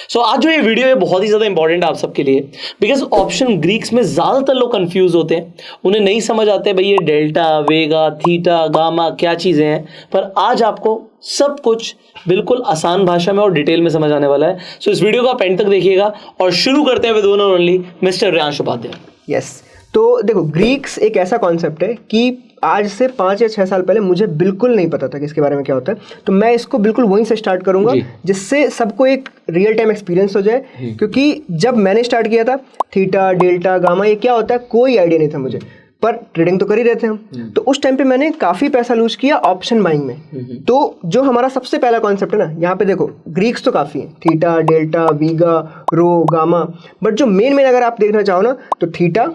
सो आज जो ये वीडियो है बहुत ही ज़्यादा इंपॉर्टेंट है आप सबके लिए, बिकॉज ऑप्शन ग्रीक्स में ज़्यादातर लोग कंफ्यूज होते हैं, उन्हें नहीं समझ आते भाई ये डेल्टा, वेगा, थीटा, गामा क्या चीज़ें हैं। पर आज आपको सब कुछ बिल्कुल आसान भाषा में और डिटेल में समझ आने वाला है। सो इस वीडियो को आप एंड तक देखिएगा और शुरू करते हैं विद वन और only Mister Riyansh Upadhyay. Yes, तो देखो ग्रीक्स एक ऐसा कॉन्सेप्ट है कि आज से 5 या 6 साल पहले मुझे बिल्कुल नहीं पता था कि इसके बारे में क्या होता है। तो मैं इसको बिल्कुल वहीं से स्टार्ट करूंगा जिससे सबको एक रियल टाइम एक्सपीरियंस हो जाए, क्योंकि जब मैंने स्टार्ट किया था थीटा, डेल्टा, गामा ये क्या होता है कोई आइडिया नहीं था मुझे, पर ट्रेडिंग तो कर ही रहे थे हम। तो उस टाइम पे मैंने काफ़ी पैसा लूज किया ऑप्शन बाइंग में। तो जो हमारा सबसे पहला कॉन्सेप्ट है ना, यहाँ पे देखो ग्रीक्स तो काफ़ी है, theta, delta, vega, rho, gamma, but जो मेन अगर आप देखना चाहो ना तो थीटा,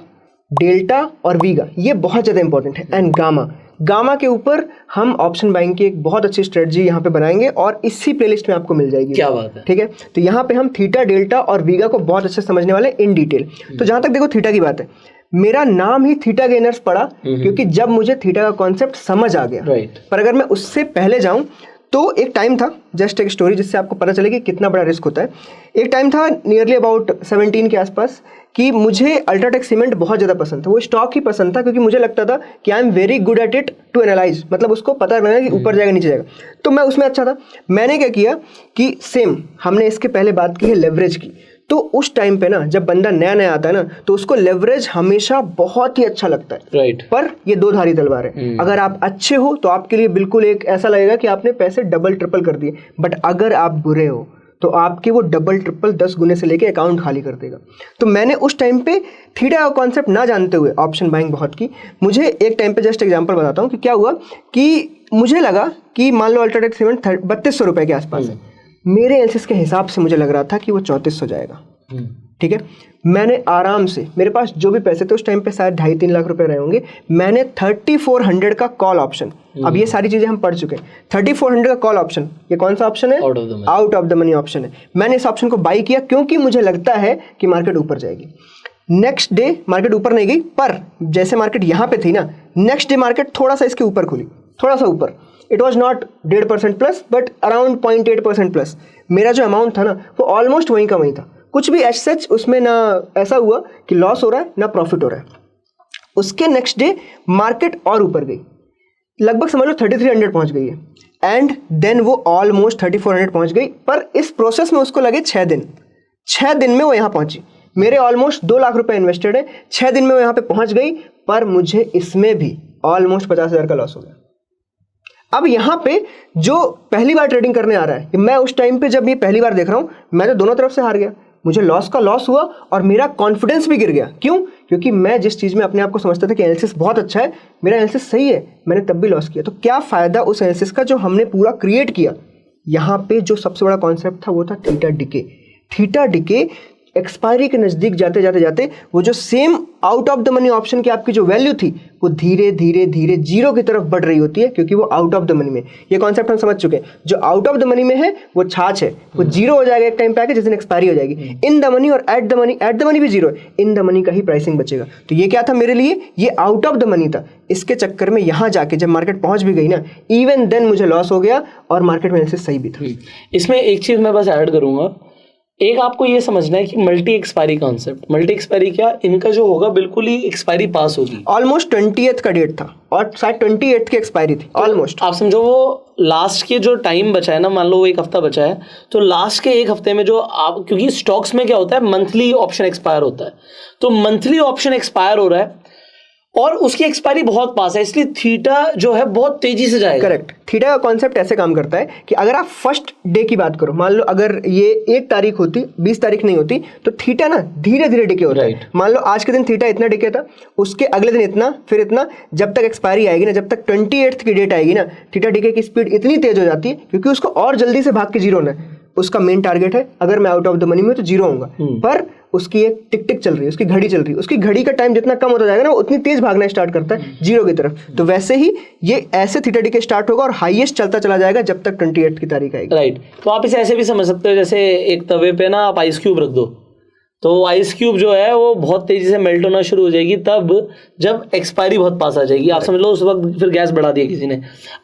डेल्टा और वीगा ये बहुत ज़्यादा इंपॉर्टेंट है। एंड गामा के ऊपर हम ऑप्शन बाइंग की एक बहुत अच्छी स्ट्रेटजी यहाँ पे बनाएंगे और इसी प्लेलिस्ट में आपको मिल जाएगी। क्या बात है, ठीक है। तो यहाँ पे हम थीटा, डेल्टा और वीगा को बहुत अच्छे समझने वाले इन डिटेल। तो जहाँ तक देखो थीटा की बात है, मेरा नाम ही थीटा गेनर्स पड़ा क्योंकि जब मुझे थीटा का कॉन्सेप्ट समझ आ गया। पर अगर मैं उससे पहले जाऊं तो एक टाइम था, जस्ट एक स्टोरी जिससे आपको पता चले कि कितना बड़ा रिस्क होता है। एक टाइम था नियरली अबाउट 17 के आसपास कि मुझे अल्ट्राटेक सीमेंट बहुत ज़्यादा पसंद था। वो स्टॉक ही पसंद था क्योंकि मुझे लगता था कि I am very good at it to analyse, मतलब उसको पता लगा कि ऊपर जाएगा नीचे जाएगा, तो मैं उसमें अच्छा था। मैंने क्या किया कि सेम हमने इसके पहले बात की है लेवरेज की। तो उस टाइम पे ना जब बंदा नया नया आता है ना तो उसको लेवरेज हमेशा बहुत ही अच्छा लगता है। राइट। पर ये दो धारी तलवार है। अगर आप अच्छे हो तो आपके लिए बिल्कुल एक ऐसा लगेगा कि आपने पैसे डबल ट्रिपल कर दिए, बट अगर आप बुरे हो तो आपके वो डबल ट्रिपल 10 गुने से लेके अकाउंट खाली कर देगा। तो मैंने उस टाइम पे थीटा का कॉन्सेप्ट ना जानते हुए ऑप्शन बाइंग बहुत की। मुझे एक टाइम पे जस्ट एग्जांपल बताता हूँ कि क्या हुआ कि मुझे लगा कि मान लो अल्ट्राटेक सीमेंट 3200 रुपये के आसपास है। मेरे एनालिसिस के हिसाब से मुझे लग रहा था कि वो 3400 जाएगा। ठीक है, मैंने आराम से, मेरे पास जो भी पैसे थे उस टाइम पे शायद 2.5-3 लाख रुपए रहे होंगे, मैंने 3400 का कॉल ऑप्शन, अब ये सारी चीजें हम पढ़ चुके हैं। 3400 का कॉल ऑप्शन, ये कौन सा ऑप्शन है? Out of the money option है। मैंने इस ऑप्शन को बाई किया क्योंकि मुझे लगता है कि मार्केट ऊपर जाएगी। नेक्स्ट डे मार्केट ऊपर नहीं गई, पर जैसे मार्केट यहाँ पे थी ना, नेक्स्ट डे मार्केट थोड़ा सा इसके ऊपर खुली, थोड़ा सा ऊपर। It was not 1.5% plus but around 0.8% plus. मेरा जो अमाउंट था ना वो ऑलमोस्ट वहीं का वहीं था। कुछ भी एज सच उसमें ना ऐसा हुआ कि लॉस हो रहा है ना प्रॉफिट हो रहा है। उसके नेक्स्ट डे मार्केट और ऊपर गई, लगभग समझ लो 3300 पहुंच गई है। एंड देन वो ऑलमोस्ट 3400 पहुंच गई, पर इस प्रोसेस में उसको लगे 6 दिन। 6 दिन में वो यहाँ पहुंची। मेरे ऑलमोस्ट 2 लाख रुपए इन्वेस्टेड है, 6 दिन में वो यहाँ पे पहुंच गई, पर मुझे इसमें भी ऑलमोस्ट 50,000 का लॉस हो गया। अब यहाँ पे जो पहली बार ट्रेडिंग करने आ रहा है, मैं उस टाइम पे जब ये पहली बार देख रहा हूँ, मैं तो दोनों तरफ से हार गया। मुझे लॉस का लॉस हुआ और मेरा कॉन्फिडेंस भी गिर गया। क्यों? क्योंकि मैं जिस चीज़ में अपने आप को समझता था कि एनालिसिस बहुत अच्छा है, मेरा एनालिसिस सही है, मैंने तब भी लॉस किया। तो क्या फ़ायदा उस एनालिसिस का जो हमने पूरा क्रिएट किया? यहाँ पे जो सबसे बड़ा कॉन्सेप्ट था वो था theta decay. Theta decay expiry के नज़दीक जाते जाते जाते वो जो same out of the money option की आपकी जो वैल्यू थी वो धीरे धीरे धीरे जीरो की तरफ बढ़ रही होती है, क्योंकि वो आउट ऑफ द मनी में। ये कॉन्सेप्ट हम समझ चुके हैं। जो आउट ऑफ द मनी में है वो छाछ है, वो जीरो हो जाएगा एक टाइम पे आके जिस दिन एक्सपायरी हो जाएगी। इन द मनी और एट द मनी भी जीरो है, इन द मनी का ही प्राइसिंग बचेगा। तो ये क्या था मेरे लिए? ये आउट ऑफ द मनी था। इसके चक्कर में यहाँ जाके जब मार्केट पहुंच भी गई ना, इवन देन मुझे लॉस हो गया और मार्केट में एनालिसिस सही भी था। इसमें एक चीज़ मैं बस ऐड करूंगा, एक आपको ये समझना है कि multi expiry concept, multi expiry क्या, इनका जो होगा बिल्कुल ही एक्सपायरी पास होगी। ऑलमोस्ट 20th का डेट था और शायद 28th की एक्सपायरी थी ऑलमोस्ट। आप समझो वो लास्ट के जो टाइम बचा है ना, मान लो वो 1 हफ्ता बचा है, तो लास्ट के 1 हफ्ते में जो आप, क्योंकि स्टॉक्स में क्या होता है मंथली ऑप्शन एक्सपायर होता है, तो मंथली ऑप्शन एक्सपायर हो रहा है और उसकी एक्सपायरी बहुत पास है, इसलिए थीटा जो है बहुत तेजी से जाएगा। करेक्ट। थीटा का कॉन्सेप्ट ऐसे काम करता है कि अगर आप फर्स्ट डे की बात करो, मान लो अगर ये 1 तारीख होती, 20 तारीख नहीं होती, तो थीटा ना धीरे धीरे डिके होता है। मान लो आज के दिन थीटा इतना डिके था, उसके अगले दिन इतना, फिर इतना, जब तक एक्सपायरी आएगी ना, जब तक 28th की डेट आएगी ना, थीटा डिके की स्पीड इतनी तेज हो जाती है क्योंकि उसको और जल्दी से भाग के जीरो होना है। उसका मेन टारगेट है अगर मैं आउट ऑफ द मनी में तो जीरो होऊंगा, पर उसकी एक टिक टिक चल रही है, उसकी घड़ी चल रही है, उसकी घड़ी का टाइम जितना कम होता जाएगा ना, उतनी तेज भागना स्टार्ट करता है जीरो की तरफ। तो वैसे ही ये ऐसे थीटा डिके स्टार्ट होगा और हाईएस्ट चलता चला जाएगा जब तक 28th की तारीख आएगी। राइट। तो आप इसे ऐसे भी समझ सकते हो जैसे एक तवे पे ना आप आइस क्यूब रख दो, तो आइस क्यूब जो है वो बहुत तेजी से मेल्ट होना शुरू हो जाएगी तब जब एक्सपायरी बहुत पास आ जाएगी। आप समझ लो उस वक्त फिर गैस बढ़ा दिया किसी ने।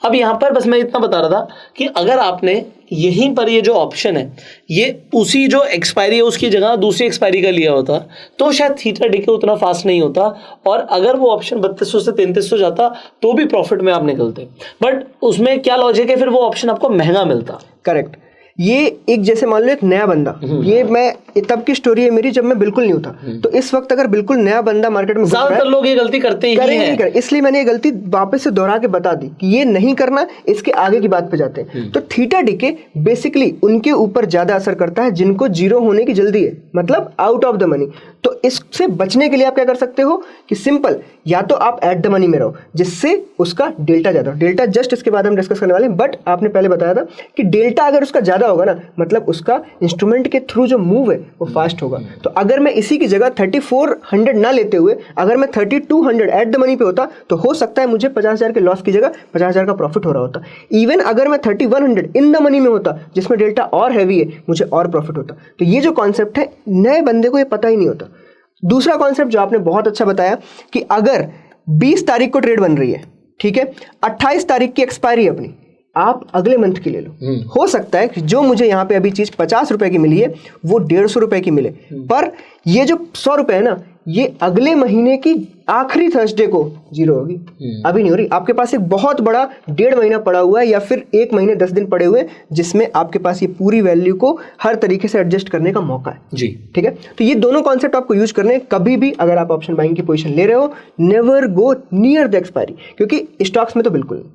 अब यहाँ पर बस मैं इतना बता रहा था कि अगर आपने यहीं पर ये जो ऑप्शन है ये उसी जो एक्सपायरी है उसकी जगह दूसरी एक्सपायरी का लिया होता तो शायद थीटा डीके उतना फास्ट नहीं होता, और अगर वो ऑप्शन 3200 से 3300 जाता तो भी प्रॉफिट में आप निकलते। बट उसमें क्या लॉजिक है, फिर वो ऑप्शन आपको महंगा मिलता। करेक्ट। ये एक जैसे मान लो एक नया बंदा, ये मैं तब की स्टोरी है मेरी जब मैं बिल्कुल नहीं था, तो इस वक्त अगर बिल्कुल नया बंदा मार्केट में ज्यादातर लोग ये गलती करते ही हैं। इसलिए मैंने ये गलती वापस से दोहरा के बता दी कि ये नहीं करना, इसके आगे की बात पे जाते हैं। तो थीटा डीके बेसिकली उनके ऊपर ज्यादा असर करता है जिनको जीरो होने की जल्दी है, मतलब आउट ऑफ द मनी। तो इससे बचने के लिए आप क्या कर सकते हो कि सिंपल, या तो आप एट द मनी में रहो जिससे उसका डेल्टा ज्यादा हो। डेल्टा जस्ट इसके बाद हम डिस्कस करने वाले हैं, बट आपने पहले बताया था कि डेल्टा अगर उसका ज्यादा होगा ना, मतलब उसका इंस्ट्रूमेंट के थ्रू जो मूव है वो फास्ट होगा। तो अगर मैं इसी की जगह 3400 ना लेते हुए अगर मैं 3200 एट द मनी पे होता तो हो सकता है मुझे 50,000 के लॉस की जगह 50,000 का प्रॉफिट हो रहा होता। इवन अगर मैं 3100 इन द मनी में होता जिसमें डेल्टा और हैवी है, मुझे और प्रॉफिट होता। तो ये जो कॉन्सेप्ट है नए बंदे को ये पता ही नहीं होता। दूसरा कॉन्सेप्ट जो आपने बहुत अच्छा बताया कि अगर 20 तारीख को ट्रेड बन रही है, ठीक है, 28 तारीख की एक्सपायरी अपनी, आप अगले मंथ की ले लो। हो सकता है कि जो मुझे यहाँ पे अभी चीज 50 रुपए की मिली है वो 150 रुपए की मिले, पर ये जो 100 रुपए है ना, ये अगले महीने की आखिरी थर्सडे को जीरो होगी। अभी नहीं हो रही। आपके पास एक बहुत बड़ा 1.5 महीना पड़ा हुआ है या फिर 1 महीने 10 दिन पड़े हुए हैं जिसमें आपके पास ये पूरी वैल्यू को हर तरीके से एडजस्ट करने का मौका है जी। ठीक है। तो ये दोनों कॉन्सेप्ट आपको यूज करने हैं। कभी भी अगर आप ऑप्शन बाइंग की पोजीशन ले रहे हो, never go near the expiry, क्योंकि स्टॉक्स में तो बिल्कुल नहीं।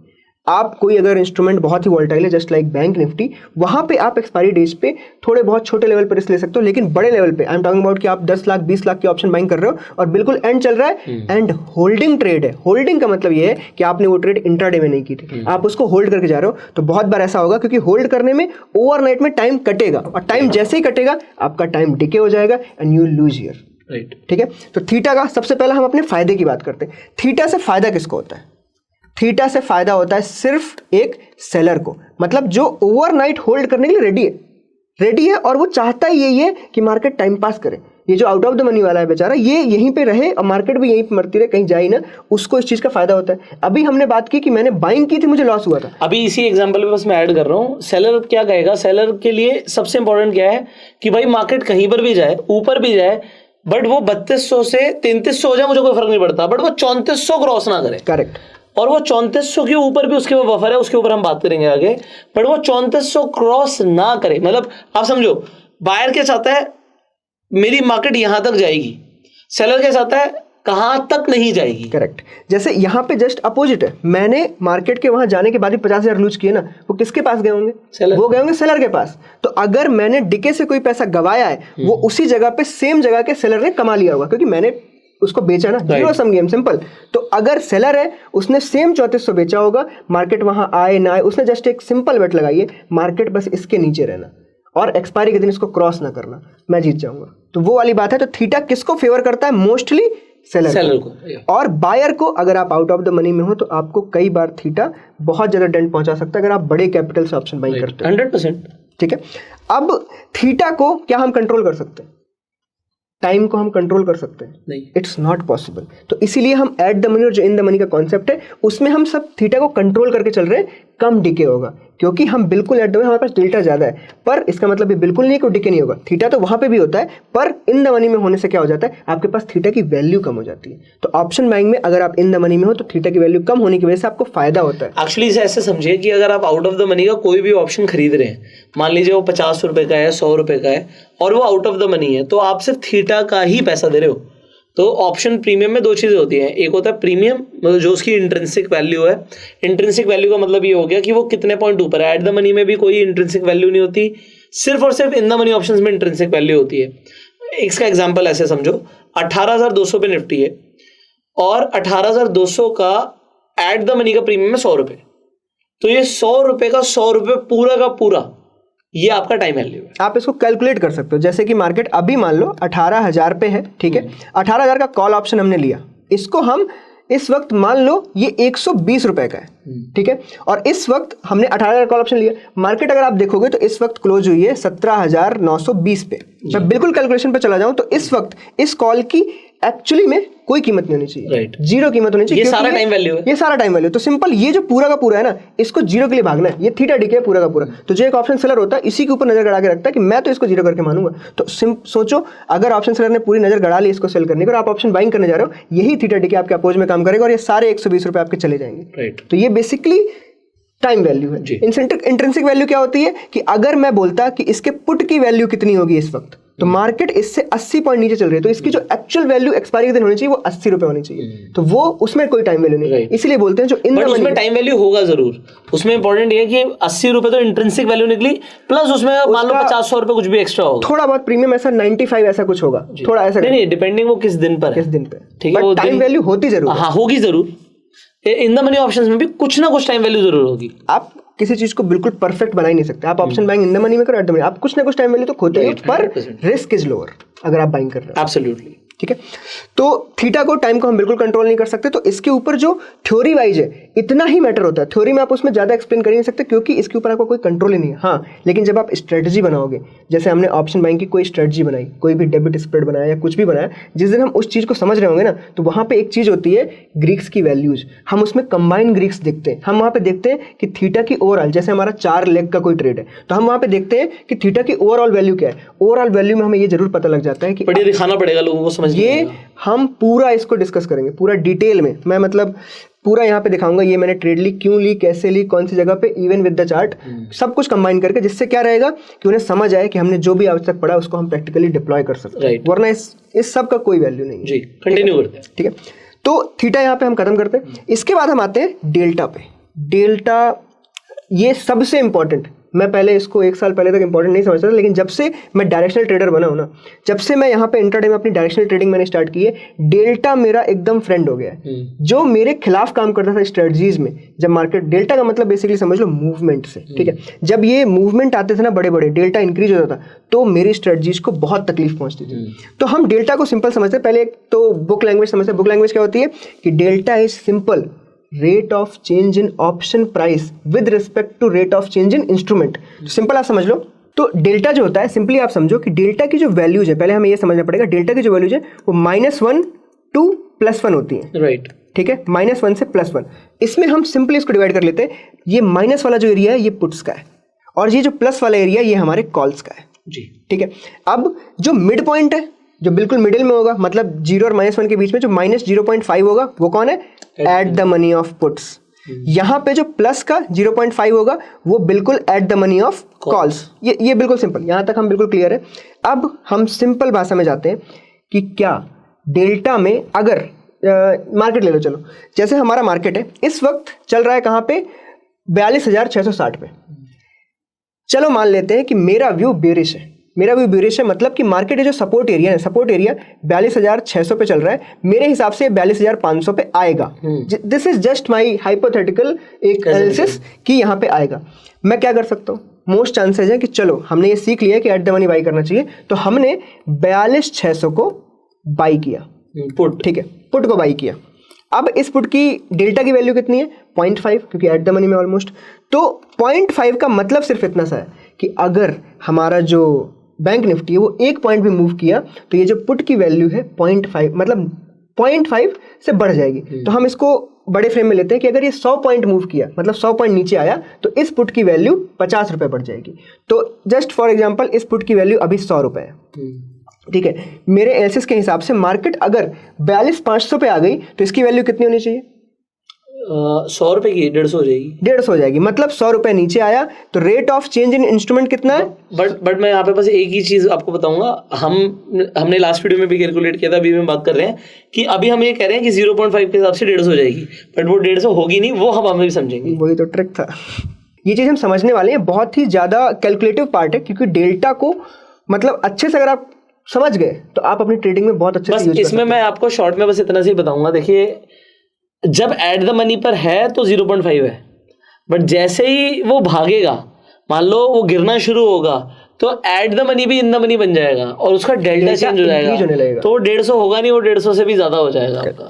आप कोई अगर इंस्ट्रूमेंट बहुत ही वोलेटाइल है जस्ट लाइक बैंक निफ्टी, वहां पे आप एक्सपायरी डेज पे थोड़े बहुत छोटे लेवल पर रिस्क ले सकते हो, लेकिन बड़े लेवल पे आई एम टॉकिंग अबाउट कि आप 10 लाख 20 लाख की ऑप्शन बाइंग कर रहे हो और बिल्कुल एंड चल रहा है, एंड होल्डिंग ट्रेड है। होल्डिंग का मतलब ये है कि आपने वो ट्रेड इंट्राडे में नहीं की थी, आप उसको होल्ड करके जा रहे हो। तो बहुत बार ऐसा होगा क्योंकि होल्ड करने में ओवरनाइट में टाइम कटेगा, और टाइम जैसे ही कटेगा आपका टाइम डिके हो जाएगा and you lose your right. ठीक है। तो थीटा का सबसे पहला हम अपने फायदे की बात करते हैं। थीटा से फायदा किसको होता है? थीटा से फायदा होता है सिर्फ एक सेलर को, मतलब जो ओवरनाइट होल्ड करने के लिए रेडी है और वो चाहता ही यही है कि मार्केट टाइम पास करे। ये जो आउट ऑफ द मनी वाला है बेचारा, ये यहीं पे रहे और मार्केट भी यहीं पे मरती रहे, कहीं जाए ना, उसको इस चीज का फायदा होता है। अभी हमने बात की कि मैंने बाइंग की थी, मुझे लॉस हुआ था। अभी इसी एग्जांपल पे बस मैं ऐड कर रहा हूँ, सेलर क्या कहेगा? सेलर के लिए सबसे इंपॉर्टेंट क्या है कि भाई मार्केट कहीं पर भी जाए, ऊपर भी जाए, बट वो 3200 से 3300 हो जाए मुझे कोई फर्क नहीं पड़ता, बट वो 3400 क्रॉस ना करे। करेक्ट। और वो 3400 के ऊपर भी उसके वो बफर है, उसके ऊपर हम बात करेंगे आगे, बट वो 3400 क्रॉस ना करे। मतलब आप समझो, बायर क्या चाहता है? मेरी मार्केट यहां तक जाएगी। सेलर क्या चाहता है? कहां तक नहीं जाएगी। करेक्ट। जैसे यहाँ पे जस्ट अपोजिट है, मैंने मार्केट के वहां जाने के बाद भी 50,000 लूज किए ना, वो किसके पास गए होंगे? सेलर। वो गए होंगे सेलर के पास। तो अगर मैंने डिके से कोई पैसा गवाया है, वो उसी जगह पे सेम जगह के सेलर ने कमा लिया होगा, क्योंकि मैंने उसको बेचा ना, जीरो सम गेम, सिंपल। तो अगर सेलर है, उसने सेम 3400 बेचा होगा, मार्केट वहां आए ना आए, उसने जस्ट एक सिंपल बेट लगाई है, मार्केट बस इसके नीचे रहना और एक्सपायरी के दिन इसको क्रॉस ना करना, मैं जीत जाऊंगा। तो वो वाली बात है। तो थीटा किसको फेवर करता है? मोस्टली सेलर को। और बायर को, अगर आप आउट ऑफ द मनी में हो तो आपको कई बार थीटा बहुत ज्यादा डेंट पहुंचा सकता है अगर आप बड़े कैपिटल से ऑप्शन बाइंग करते हो। 100%। ठीक है। अब थीटा को क्या हम कंट्रोल कर सकते हैं? टाइम को हम कंट्रोल कर सकते हैं? नहीं, इट्स नॉट पॉसिबल। तो इसीलिए हम एट द मनी और जो इन द मनी का कॉन्सेप्ट है, उसमें हम सब थीटा को कंट्रोल करके चल रहे हैं। कम डिके होगा क्योंकि हम बिल्कुल एट द मनी, हमारे पास डेल्टा ज्यादा है, पर इसका मतलब ये बिल्कुल नहीं है कि डिके नहीं होगा। थीटा तो वहां पे भी होता है, पर इन द मनी में होने से क्या हो जाता है? आपके पास थीटा की वैल्यू कम हो जाती है। तो ऑप्शन बाइंग में अगर आप इन द मनी में हो तो थीटा की वैल्यू कम होने की वजह से आपको फायदा होता है। एक्चुअली इसे ऐसे समझिए कि अगर आप आउट ऑफ द मनी का कोई भी ऑप्शन खरीद रहे हैं, मान लीजिए वो 50 रुपए का है, 100 रुपए का है, और वो आउट ऑफ द मनी है, तो आप सिर्फ थीटा का ही पैसा दे रहे हो। तो ऑप्शन प्रीमियम में दो चीजें होती हैं। एक होता है प्रीमियम, मतलब जो उसकी इंट्रिंसिक वैल्यू है। इंट्रिंसिक वैल्यू का मतलब ये हो गया कि वो कितने पॉइंट ऊपर है। एट द मनी में भी कोई इंट्रिंसिक वैल्यू नहीं होती, सिर्फ और सिर्फ इन द मनी ऑप्शंस में इंट्रिंसिक वैल्यू होती है। इसका एग्जांपल ऐसे समझो, 18,200 पे निफ्टी है और 18,200 का एट द मनी का प्रीमियम है 100 रुपए। तो ये 100 रुपए का 100 रुपए पूरा का पूरा, ये आपका टाइम वैल्यू है। आप इसको कैलकुलेट कर सकते हो। जैसे कि मार्केट अभी मान लो 18,000 पे है, ठीक है, 18,000 का कॉल ऑप्शन हमने लिया, इसको हम इस वक्त मान लो ये 120 रुपए का है, ठीक है, और इस वक्त हमने 18,000 कॉल ऑप्शन लिया। मार्केट अगर आप देखोगे तो इस वक्त क्लोज हुई है 17,920 पे। मैं बिल्कुल कैलकुलेशन पे चला जाऊं तो इस वक्त इस कॉल की एक्चुअली में कोई कीमत नहीं होनी चाहिए, राइट, जीरो कीमत होनी चाहिए। ये सारा टाइम वैल्यू है, ये सारा टाइम वैल्यू। तो सिंपल ये जो पूरा का पूरा है ना, इसको जीरो के लिए भागना है। ये थीटा डीके पूरा का पूरा। तो जो एक ऑप्शन सेलर होता है इसी के ऊपर नजर गड़ा के रखता है कि मैं तो इसको जीरो करके मानूंगा। तो सोचो अगर ऑप्शन सेलर ने पूरी नजर गड़ा ली इसको सेल करने की और आप ऑप्शन बाइंग करने जा रहे हो, यही थीटा डीके आपके अपोज में काम करेगा और ये सारे 120 रुपए आपके चले जाएंगे, राइट। तो ये बेसिकली टाइम वैल्यू है। इंट्रिंसिक वैल्यू क्या होती है कि अगर मैं बोलता कि इसके पुट की वैल्यू कितनी होगी इस वक्त, तो मार्केट इससे 80 पॉइंट नीचे चल रही है, तो इसकी जो एक्चुअल वैल्यू एक्सपायरी के दिन होनी चाहिए वो 80 रुपए होनी चाहिए। तो वो उसमें कोई टाइम वैल्यू नहीं है, इसीलिए बोलते हैं जो इन उसमें टाइम वैल्यू होगा जरूर। उसमें इंपॉर्टेंट ये है कि 80 रुपए तो इंट्रिंसिक वैल्यू निकली, प्लस उसमें मान लो 50-100 रुपए कुछ भी एक्स्ट्रा होगा, थोड़ा बहुत प्रीमियम ऐसा 95 ऐसा कुछ होगा, थोड़ा ऐसा नहीं, डिपेंडिंग वो किस दिन पर, किस दिन पे, ठीक है, वो टाइम वैल्यू होती जरूर, हाँ होगी जरूर। इन द मनी ऑप्शंस में भी कुछ ना कुछ टाइम वैल्यू जरूर होगी। आप किसी चीज को बिल्कुल परफेक्ट बना ही नहीं सकते। आप option buying in the money में करो, एट द मनी, आप कुछ ना कुछ टाइम वैल्यू तो खोते हो, पर रिस्क इज लोअर अगर आप बाइंग कर रहे हो। एब्सोल्युटली, ठीक है। तो थीटा को, टाइम को हम बिल्कुल कंट्रोल नहीं कर सकते, तो इसके ऊपर जो थ्योरी वाइज है इतना ही मैटर होता है। थ्योरी में आप उसमें ज्यादा एक्सप्लेन कर ही नहीं सकते क्योंकि इसके ऊपर आपको कोई कंट्रोल ही नहीं है। हाँ, लेकिन जब आप स्ट्रेटजी बनाओगे, जैसे हमने ऑप्शन बाइंग की कोई स्ट्रेटजी बनाई, कोई भी डेबिट स्प्रेड बनाया या कुछ भी बनाया, जिस दिन हम उस चीज को समझ रहे होंगे ना, तो वहां पे एक चीज होती है ग्रीक्स की वैल्यूज। हम उसमें कंबाइंड ग्रीक्स देखते हैं। हम वहां पे देखते हैं कि थीटा की ओवरऑल, जैसे हमारा 4 लेग का कोई ट्रेड है, तो हम वहां पे देखते हैं कि थीटा की ओवरऑल वैल्यू क्या है। ओवरऑल वैल्यू में हमें ये जरूर पता लग जाता है कि बढ़िया दिखाना पड़ेगा लोगों को समझ। ये हम पूरा इसको डिस्कस करेंगे पूरा डिटेल में। मैं मतलब पूरा यहाँ पे दिखाऊंगा ये मैंने ट्रेड ली, क्यों ली, कैसे ली, कौन सी जगह पे, इवन विद द चार्ट, सब कुछ कंबाइन करके, जिससे क्या रहेगा कि उन्हें समझ आए कि हमने जो भी आज तक पढ़ा उसको हम प्रैक्टिकली डिप्लॉय कर सकते हैं, वरना इस सब का कोई वैल्यू नहीं है। जी, कंटिन्यू करते हैं। ठीक है, तो थीटा यहाँ पे हम खत्म करते हैं। इसके बाद हम आते हैं डेल्टा पे। डेल्टा ये सबसे इंपॉर्टेंट, मैं पहले इसको 1 साल पहले तक इंपॉर्टेंट नहीं समझता था, लेकिन जब से मैं डायरेक्शनल ट्रेडर बना हूं ना, जब से मैं यहाँ पे इंट्राडे में अपनी डायरेक्शनल ट्रेडिंग मैंने स्टार्ट की है, डेल्टा मेरा एकदम फ्रेंड हो गया है। जो मेरे खिलाफ काम करता था स्ट्रेटजीज में, जब मार्केट, डेल्टा का मतलब बेसिकली समझ लो मूवमेंट से, ठीक है, जब ये मूवमेंट आते थे ना बड़े बड़े, डेल्टा इंक्रीज होता था, तो मेरी स्ट्रेटजीज को बहुत तकलीफ पहुंचती थी। तो हम डेल्टा को सिंपल समझते हैं। पहले एक तो बुक लैंग्वेज समझते हैं। बुक लैंग्वेज क्या होती है कि delta is simple rate of change in option price with respect to rate of change in instrument. Simple आप समझ लो। तो डेल्टा जो होता है, सिंपली आप समझो कि डेल्टा की जो वैल्यूज है, पहले हमें ये समझना पड़ेगा, डेल्टा की जो वैल्यूज है वो -1 to +1 होती है, राइट, ठीक है, -1 से +1। इसमें हम सिंपली इसको डिवाइड कर लेते हैं। ये माइनस वाला जो एरिया है ये पुट्स का है, और ये जो प्लस वाला एरिया ये हमारे कॉल्स का है। जी, ठीक है। अब जो मिड पॉइंट है, जो बिल्कुल मिडिल में होगा, मतलब 0 और -1 के बीच में जो -0.5 होगा, वो कौन है? At the money of puts. यहां पे जो प्लस का 0.5 होगा वो बिल्कुल at the money of calls. ये बिल्कुल सिंपल, यहां तक हम बिल्कुल क्लियर है। अब हम सिंपल भाषा में जाते हैं कि क्या डेल्टा में, अगर मार्केट ले लो, चलो जैसे हमारा मार्केट है इस वक्त चल रहा है कहां पे? 42,660 पे। चलो मान लेते हैं कि मेरा व्यू बेरिश है। मेरा व्यू बेरिश है मतलब कि मार्केट है जो सपोर्ट एरिया है, सपोर्ट एरिया 42,600 पे चल रहा है, मेरे हिसाब से 42,500 पे आएगा। This is just my hypothetical एक एनालिसिस कि यहाँ पे आएगा। मैं क्या कर सकता हूँ? मोस्ट चांसेस है कि चलो हमने ये सीख लिया कि एट द मनी बाई करना चाहिए, तो हमने 42,600 को बाई किया, पुट, ठीक है, पुट को बाई किया। अब इस पुट की डेल्टा की वैल्यू कितनी है? 0.5, क्योंकि एट द मनी में ऑलमोस्ट। तो 0.5 का मतलब सिर्फ इतना सा है कि अगर हमारा जो बैंक निफ्टी है वो 1 पॉइंट भी मूव किया तो ये जो पुट की वैल्यू है 0.5, मतलब 0.5 से बढ़ जाएगी। तो हम इसको बड़े फ्रेम में लेते हैं कि अगर ये 100 पॉइंट मूव किया, मतलब 100 पॉइंट नीचे आया, तो इस पुट की वैल्यू 50 रुपए बढ़ जाएगी। तो जस्ट फॉर एग्जांपल इस पुट की वैल्यू अभी 100 रुपए है, ठीक है। मेरे एनालिसिस के हिसाब से मार्केट अगर 42,500 पे आ गई तो इसकी वैल्यू कितनी होनी चाहिए? 100 रुपए की 150 हो जाएगी। 150 हो जाएगी, मतलब 100 रुपए नीचे आया तो rate of change in instrument कितना है? बट मैं यहाँ पे बस एक ही चीज आपको बताऊंगा। हमने लास्ट वीडियो में भी कैलकुलेट किया था, अभी हम बात कर रहे हैं कि अभी हम ये कह रहे हैं कि 0.5 के हिसाब से 150 हो जाएगी, बट वो 150 होगी नहीं, वो हम भी समझेंगे। वही तो ट्रिक था। ये चीज हम समझने वाले हैं, बहुत ही ज्यादा कैलकुलेटिव पार्ट है, क्योंकि डेल्टा को मतलब अच्छे से अगर आप समझ गए तो आप अपनी ट्रेडिंग में बहुत अच्छे से यूज कर सकते हैं। इसमें मैं आपको शॉर्ट में बस इतना से बताऊंगा, देखिए जब एट द मनी पर है तो 0.5 है, बट जैसे ही वो भागेगा, मान लो वो गिरना शुरू होगा, तो एट द मनी भी इन द मनी बन जाएगा और उसका डेल्टा चेंज हो जाएगा, तो 150 होगा नहीं, वो 150 से भी ज्यादा हो जाएगा आपका।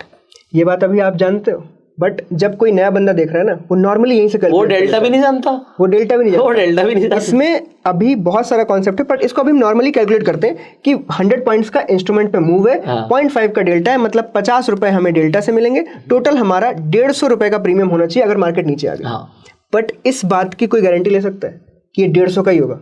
ये बात अभी आप जानते हो, बट जब कोई नया बंदा देख रहा है ना, वो नॉर्मली यहीं से वो डेल्टा भी नहीं जानता, वो डेल्टा भी नहीं जानता। जानता। इसमें अभी बहुत सारा कॉन्सेप्ट है, बट इसको अभी हम नॉर्मली कैलकुलेट करते हैं कि 100 पॉइंट्स का इंस्ट्रूमेंट पे मूव है, 0.5 का डेल्टा है, मतलब 50 रुपए हमें डेल्टा से मिलेंगे, टोटल हमारा 150 रुपए का प्रीमियम होना चाहिए अगर मार्केट नीचे आ गया। बट इस बात की कोई गारंटी ले सकता है कि ये 150 का ही होगा?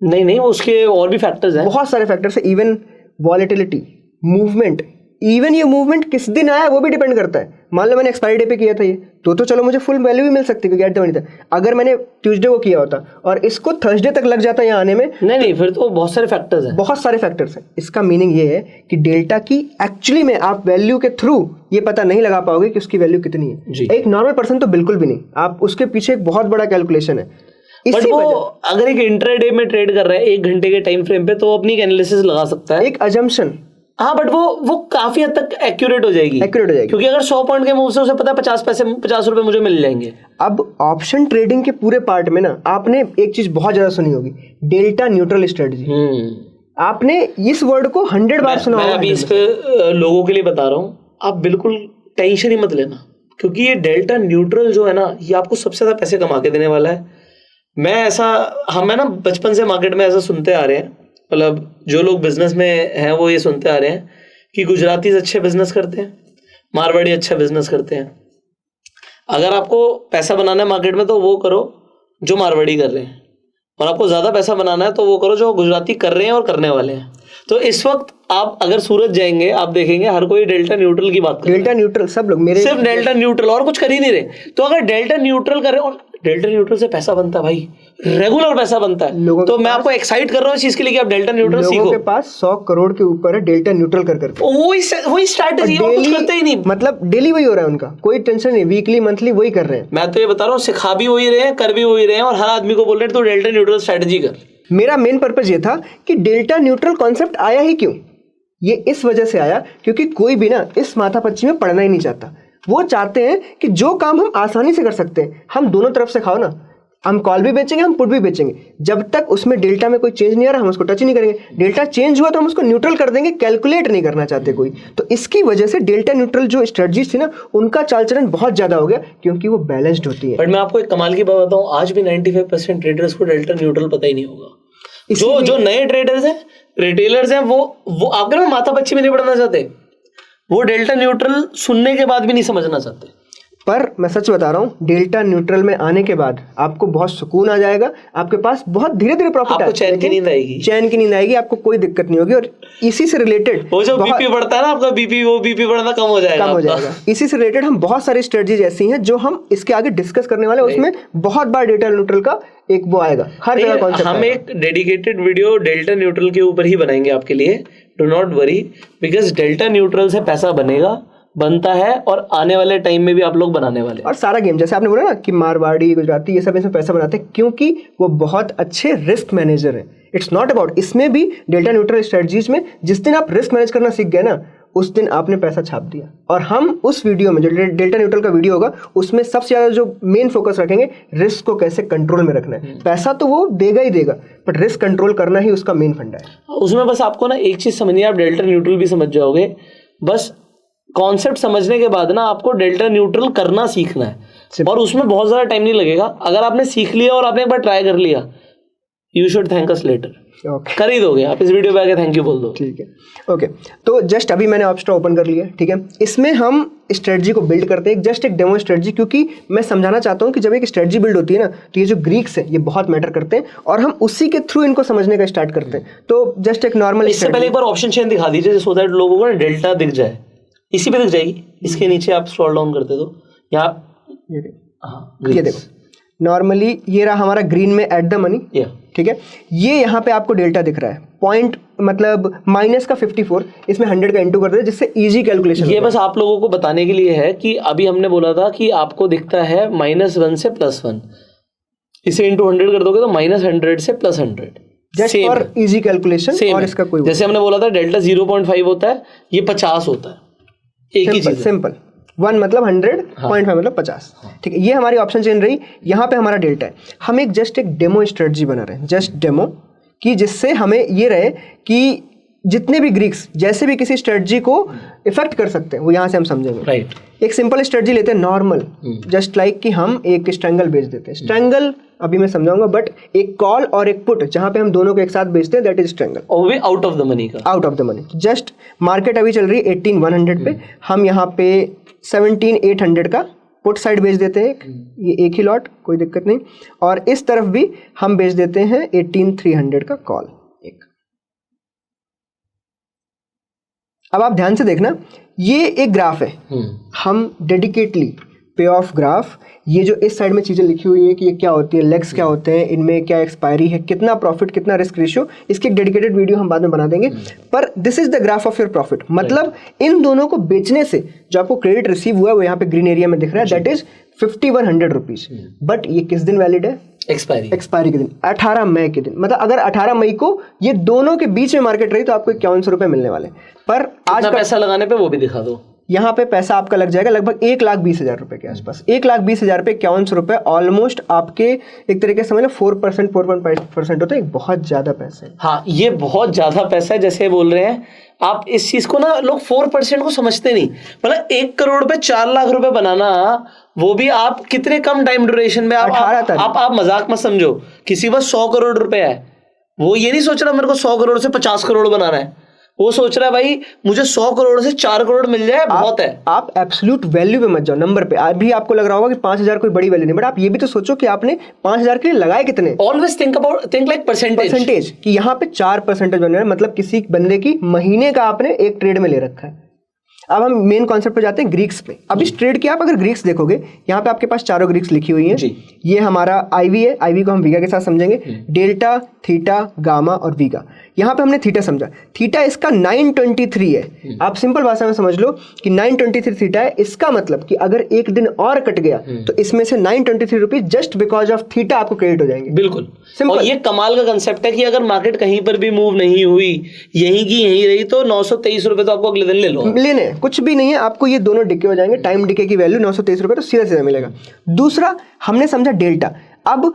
नहीं, उसके और भी फैक्टर्स हैं, बहुत सारे फैक्टर्स है, इवन वॉलेटिलिटी, मूवमेंट, इवन ये मूवमेंट किस दिन आया वो भी डिपेंड करता है। मान लो मैंने एक्सपायरी डे पे किया था ये, तो चलो मुझे फुल वैल्यू भी मिल सकती है, क्योंकि नहीं था। अगर मैंने ट्यूसडे को किया होता और इसको थर्सडे तक लग जाता यहाँ आने में, नहीं, फिर तो बहुत सारे फैक्टर्स हैं, बहुत सारे फैक्टर्स हैं। इसका मीनिंग ये है कि डेल्टा की एक्चुअली में आप वैल्यू के थ्रू ये पता नहीं लगा पाओगे कि उसकी वैल्यू कितनी है। एक नॉर्मल पर्सन तो बिल्कुल भी नहीं, आप उसके पीछे एक बहुत बड़ा कैलकुलेशन है। बट वो अगर एक इंट्राडे में ट्रेड कर रहा है 1 घंटे के टाइम फ्रेम पे, तो अपनी एनालिसिस लगा सकता है, एक अजम्पशन। हाँ, बट वो काफी हद तक एक्यूरेट हो जाएगी, क्योंकि अगर 100 पॉइंट के मूव से उसे पता है 50 रुपए मुझे मिल जाएंगे। अब ऑप्शन ट्रेडिंग के पूरे पार्ट में ना आपने एक चीज बहुत ज्यादा सुनी होगी, डेल्टा न्यूट्रल स्ट्रेटजी। आपने इस वर्ड को 100 बार सुना होगा। मैं अभी इस पे लोगों के लिए बता रहा हूँ, आप बिल्कुल टेंशन ही मत लेना, क्योंकि ये डेल्टा न्यूट्रल जो है ना, ये आपको सबसे ज्यादा पैसे कमा के देने वाला है। हम ना बचपन से मार्केट में ऐसा सुनते आ रहे हैं, मतलब जो लोग बिजनेस में हैं वो ये सुनते आ रहे हैं कि गुजराती अच्छे बिजनेस करते हैं, मारवाड़ी अच्छा बिजनेस करते हैं। अगर आपको पैसा बनाना है मार्केट में तो वो करो जो मारवाड़ी कर रहे हैं, और आपको ज्यादा पैसा बनाना है तो वो करो जो गुजराती कर रहे हैं और करने वाले हैं। तो इस वक्त आप अगर सूरत जाएंगे, आप देखेंगे हर कोई डेल्टा न्यूट्रल की बात कर रहा है। डेल्टा न्यूट्रल सब लोग, मेरे सिर्फ डेल्टा न्यूट्रल, और कुछ कर ही नहीं रहे। तो अगर डेल्टा न्यूट्रल कर रहे हैं, और डेल्टा न्यूट्रल से पैसा बनता है भाई, रेगुलर पैसा बनता है। तो मैं आपको एक्साइट कर रहा हूँ इस चीज के लिए कि आप डेल्टा न्यूट्रल सीखो। लोगों के पास 100 करोड़ के ऊपर है डेल्टा न्यूट्रल कर करके, वही स्ट्रैटेजी, और कुछ करते ही नहीं, मतलब डेली वही हो रहा है उनका, कोई टेंशन नहीं, वीकली मंथली वही कर रहे हैं। मैं तो ये बता रहा हूँ, सिखा भी वही रहे हैं, कर भी वही रहे हैं, और हर आदमी को बोल रहे हैं तो डेल्टा न्यूट्रल स्ट्रैटेजी कर। मेरा मेन पर्पस ये था कि डेल्टा न्यूट्रल कॉन्सेप्ट आया ही क्यों। ये इस वजह से आया क्योंकि कोई भी ना इस माथापच्ची में पढ़ना ही नहीं चाहता। वो चाहते हैं कि जो काम हम आसानी से कर सकते हैं, हम दोनों तरफ से खाओ ना, हम कॉल भी बेचेंगे, हम पुट भी बेचेंगे। जब तक उसमें डेल्टा में कोई चेंज नहीं आ रहा, हम उसको टच ही नहीं करेंगे। डेल्टा चेंज हुआ तो हम उसको न्यूट्रल कर देंगे, कैलकुलेट नहीं करना चाहते कोई। तो इसकी वजह से डेल्टा न्यूट्रल जो स्ट्रेटजीज थी ना, उनका चाल चलन बहुत ज्यादा हो गया, क्योंकि वो बैलेंस्ड होती है। बट मैं आपको एक कमाल की बात बताऊं, आज भी 95% ट्रेडर्स को डेल्टा न्यूट्रल पता ही नहीं होगा। जो नए ट्रेडर्स हैं, रिटेलर्स हैं, वो आपके ना माथा पच्ची में नहीं पढ़ना चाहते, वो डेल्टा न्यूट्रल सुनने के बाद भी नहीं समझना चाहते। पर मैं सच बता रहा हूँ, डेल्टा न्यूट्रल में आने के बाद आपको बहुत सुकून आ जाएगा, आपके पास बहुत धीरे धीरे प्रॉफिट आएगा, चैन की नींद आएगी, चैन की नींद आएगी, आपको कोई दिक्कत नहीं होगी। और इसी से रिलेटेड वो जो बीपी बढ़ता है ना आपका, बीपी बढ़ना कम हो जाएगा। इसी से रिलेटेड हम बहुत सारी स्ट्रेटजीज ऐसी हैं जो हम इसके आगे डिस्कस करने वाले हैं। उसमें बहुत बार डेल्टा न्यूट्रल का एक वो आएगा, हर जगह कॉन्सेप्ट। हम एक डेडिकेटेड वीडियो डेल्टा न्यूट्रल के ऊपर ही बनाएंगे आपके लिए, do not worry, because delta neutral से पैसा बनता है, और आने वाले टाइम में भी आप लोग बनाने वाले हैं। और सारा गेम, जैसे आपने बोला ना कि मारवाड़ी, गुजराती, ये सब इसमें पैसा बनाते हैं क्योंकि वो बहुत अच्छे रिस्क मैनेजर हैं। इट्स नॉट अबाउट, इसमें भी डेल्टा न्यूट्रल स्ट्रेटजीज में जिस दिन आप रिस्क मैनेज करना सीख गए ना, उस दिन आपने पैसा छाप दिया। और हम उस वीडियो में जो डेल्टा न्यूट्रल का वीडियो होगा, उसमें सबसे ज्यादा जो मेन फोकस रखेंगे, रिस्क को कैसे कंट्रोल में रखना है। पैसा तो वो देगा ही देगा, बट रिस्क कंट्रोल करना ही उसका मेन फंडा है। उसमें बस आपको ना एक चीज समझनी है, आप डेल्टा न्यूट्रल भी समझ जाओगे। बस कॉन्सेप्ट समझने के बाद ना आपको डेल्टा न्यूट्रल करना सीखना है, और उसमें बहुत ज़्यादा टाइम नहीं लगेगा। अगर आपने सीख लिया और आपने एक बार ट्राई कर लिया, you should thank us later. कर ही दोगे आप, इस वीडियो पे आके थैंक यू बोल दो। ठीक है, ओके। तो जस्ट अभी मैंने ऑप्स्ट्रा ओपन कर लिया, ठीक है। इसमें हम स्ट्रेटजी को बिल्ड करते हैं, जस्ट एक डेमो स्ट्रेटजी, क्योंकि मैं समझाना चाहता हूँ कि जब एक स्ट्रेटजी बिल्ड होती है ना, तो ये जो ग्रीक्स है ये बहुत मैटर करते हैं, और हम उसी के थ्रू इनको समझने का स्टार्ट करते हैं। तो जस्ट एक नॉर्मल, इससे पहले एक बार ऑप्शन चेन दिखा दीजिए, सो दैट लोगों को ना डेल्टा दिख जाए। इसी पे दिख जाएगी, इसके नीचे आप स्क्रॉल डाउन करते तो यहाँ, ये देखो, नॉर्मली ये रहा हमारा ग्रीन में एट द मनी, ठीक है। ये यहाँ पे आपको डेल्टा दिख रहा है, पॉइंट मतलब माइनस का 54, इसमें 100 का इंटू कर दे, जिससे इजी कैलकुलेशन। ये बस आप लोगों को बताने के लिए है कि अभी हमने बोला था कि आपको दिखता है -1 से +1, इसे इंटू 100 कर दोगे तो -100 से +100, जस्ट फॉर इजी कैलकुलेशन। और इसका कोई, जैसे हमने बोला था डेल्टा 0.5 होता है, ये 50 होता है, एक ही चीज, सिंपल। 1 मतलब 100, 0.5 मतलब 50, ठीक है। ये हमारी ऑप्शन चेन रही। यहाँ पे हमारा डेल्टा है। हम एक जस्ट एक डेमो स्ट्रेटजी बना रहे हैं, जस्ट डेमो, कि जिससे हमें ये रहे कि जितने भी ग्रीक्स जैसे भी किसी स्ट्रेटजी को इफेक्ट कर सकते हैं वो यहाँ से हम समझेंगे। राइट। एक सिंपल स्ट्रेटजी लेते हैं नॉर्मल, जस्ट लाइक कि हम एक स्ट्रैंगल बेच देते हैं। स्ट्रैंगल अभी मैं समझाऊंगा, बट एक कॉल और एक पुट जहां पे हम दोनों को एक साथ बेचते हैं, दैट इज स्ट्रैंगल। और भी आउट ऑफ द मनी का, out of the money. Just market अभी चल रही है 18,100 पे, हम यहाँ पे 17,800 का पुट साइड बेच देते हैं, ये एक ही लॉट, कोई दिक्कत नहीं। और इस तरफ भी हम बेच देते हैं 18,300 का कॉल एक। अब आप ध्यान से देखना, ये एक ग्राफ है, हम डेडिकेटली पे ऑफ ग्राफ, ये जो इस साइड में चीज़ें लिखी हुई है कि ये क्या होती है, लेग्स क्या होते हैं, इनमें क्या एक्सपायरी है, कितना प्रॉफिट, कितना रिस्क रेशियो, इसकी एक डेडिकेटेड वीडियो हम बाद में बना देंगे। पर this is the graph of your profit. मतलब इन दोनों को बेचने से जो आपको क्रेडिट रिसीव हुआ है वो यहाँ पे ग्रीन एरिया में दिख रहा है, दैट इज 5,100 रुपीज। बट ये किस दिन वैलिड है? एक्सपायरी के दिन, 18 मई के दिन। मतलब अगर 18 मई को ये दोनों के बीच में मार्केट रही तो आपको 5100 रुपए मिलने वाले। पर आज पैसा लगाने पे वो भी दिखा दो। यहाँ पे पैसा आपका लग जाएगा लगभग 1,20,000 रुपए के आसपास। 1,20,000 रुपए, 5100 रुपए, ऑलमोस्ट आपके एक तरीके से समझ लो 4%, 4.5% होता है। बहुत ज्यादा पैसा है। हाँ, ये बहुत ज्यादा पैसा है। जैसे बोल रहे हैं आप, इस चीज को ना लोग 4% को समझते नहीं। मतलब 1 करोड़ पे 4 लाख रुपए बनाना, वो भी आप कितने कम टाइम ड्यूरेशन में। आप मजाक मत समझो। किसी पास 100 करोड़ रुपए है, वो ये नहीं सोच रहा मेरे को 100 करोड़ से 50 करोड़ बनाना है। वो सोच रहा है भाई मुझे 100 करोड़ से 4 करोड़ मिल जाए, बहुत है। आप एब्सोल्यूट वैल्यू पे मत जाओ, नंबर पे। अभी आपको लग रहा होगा कि 5,000 कोई बड़ी वैल्यू नहीं, बट आप ये भी तो सोचो कि आपने 5,000 के लिए लगाए कितने। ऑलवेज थिंक लाइक परसेंटेज, कि यहाँ पे 4% बन रहा है, मतलब किसी बंदे की महीने का आपने एक ट्रेड में ले रखा है। अब हम मेन कॉन्सेप्ट पे जाते हैं, ग्रीक्स पे। अब इस ट्रेड की आप अगर ग्रीक्स देखोगे, यहाँ पे आपके पास चारों ग्रीक्स लिखी हुई हैं। ये हमारा आईवी है, आईवी को हम वीगा के साथ समझेंगे। डेल्टा, थीटा, गामा और वीगा। यहाँ पे हमने थीटा समझा। थीटा इसका 923 है। आप सिंपल भाषा में समझ लो कि 923 थीटा है। इसका मतलब कि अगर एक दिन और कट गया तो इसमें से 923 rupees just because of theta आपको क्रेडिट हो जाएंगे। बिल्कुल सिंपल। और ये कमाल का कंसेप्ट है कि अगर मार्केट कहीं पर भी मूव नहीं हुई, यहीं की यहीं रही, तो 923 रुपए तो आपको अगले दिन ले लो। लेने कुछ भी नहीं है, आपको ये दोनों डिके हो जाएंगे। टाइम डिके की वैल्यू 923 रुपए तो सीधा सीधा मिलेगा। दूसरा हमने समझा डेल्टा। अब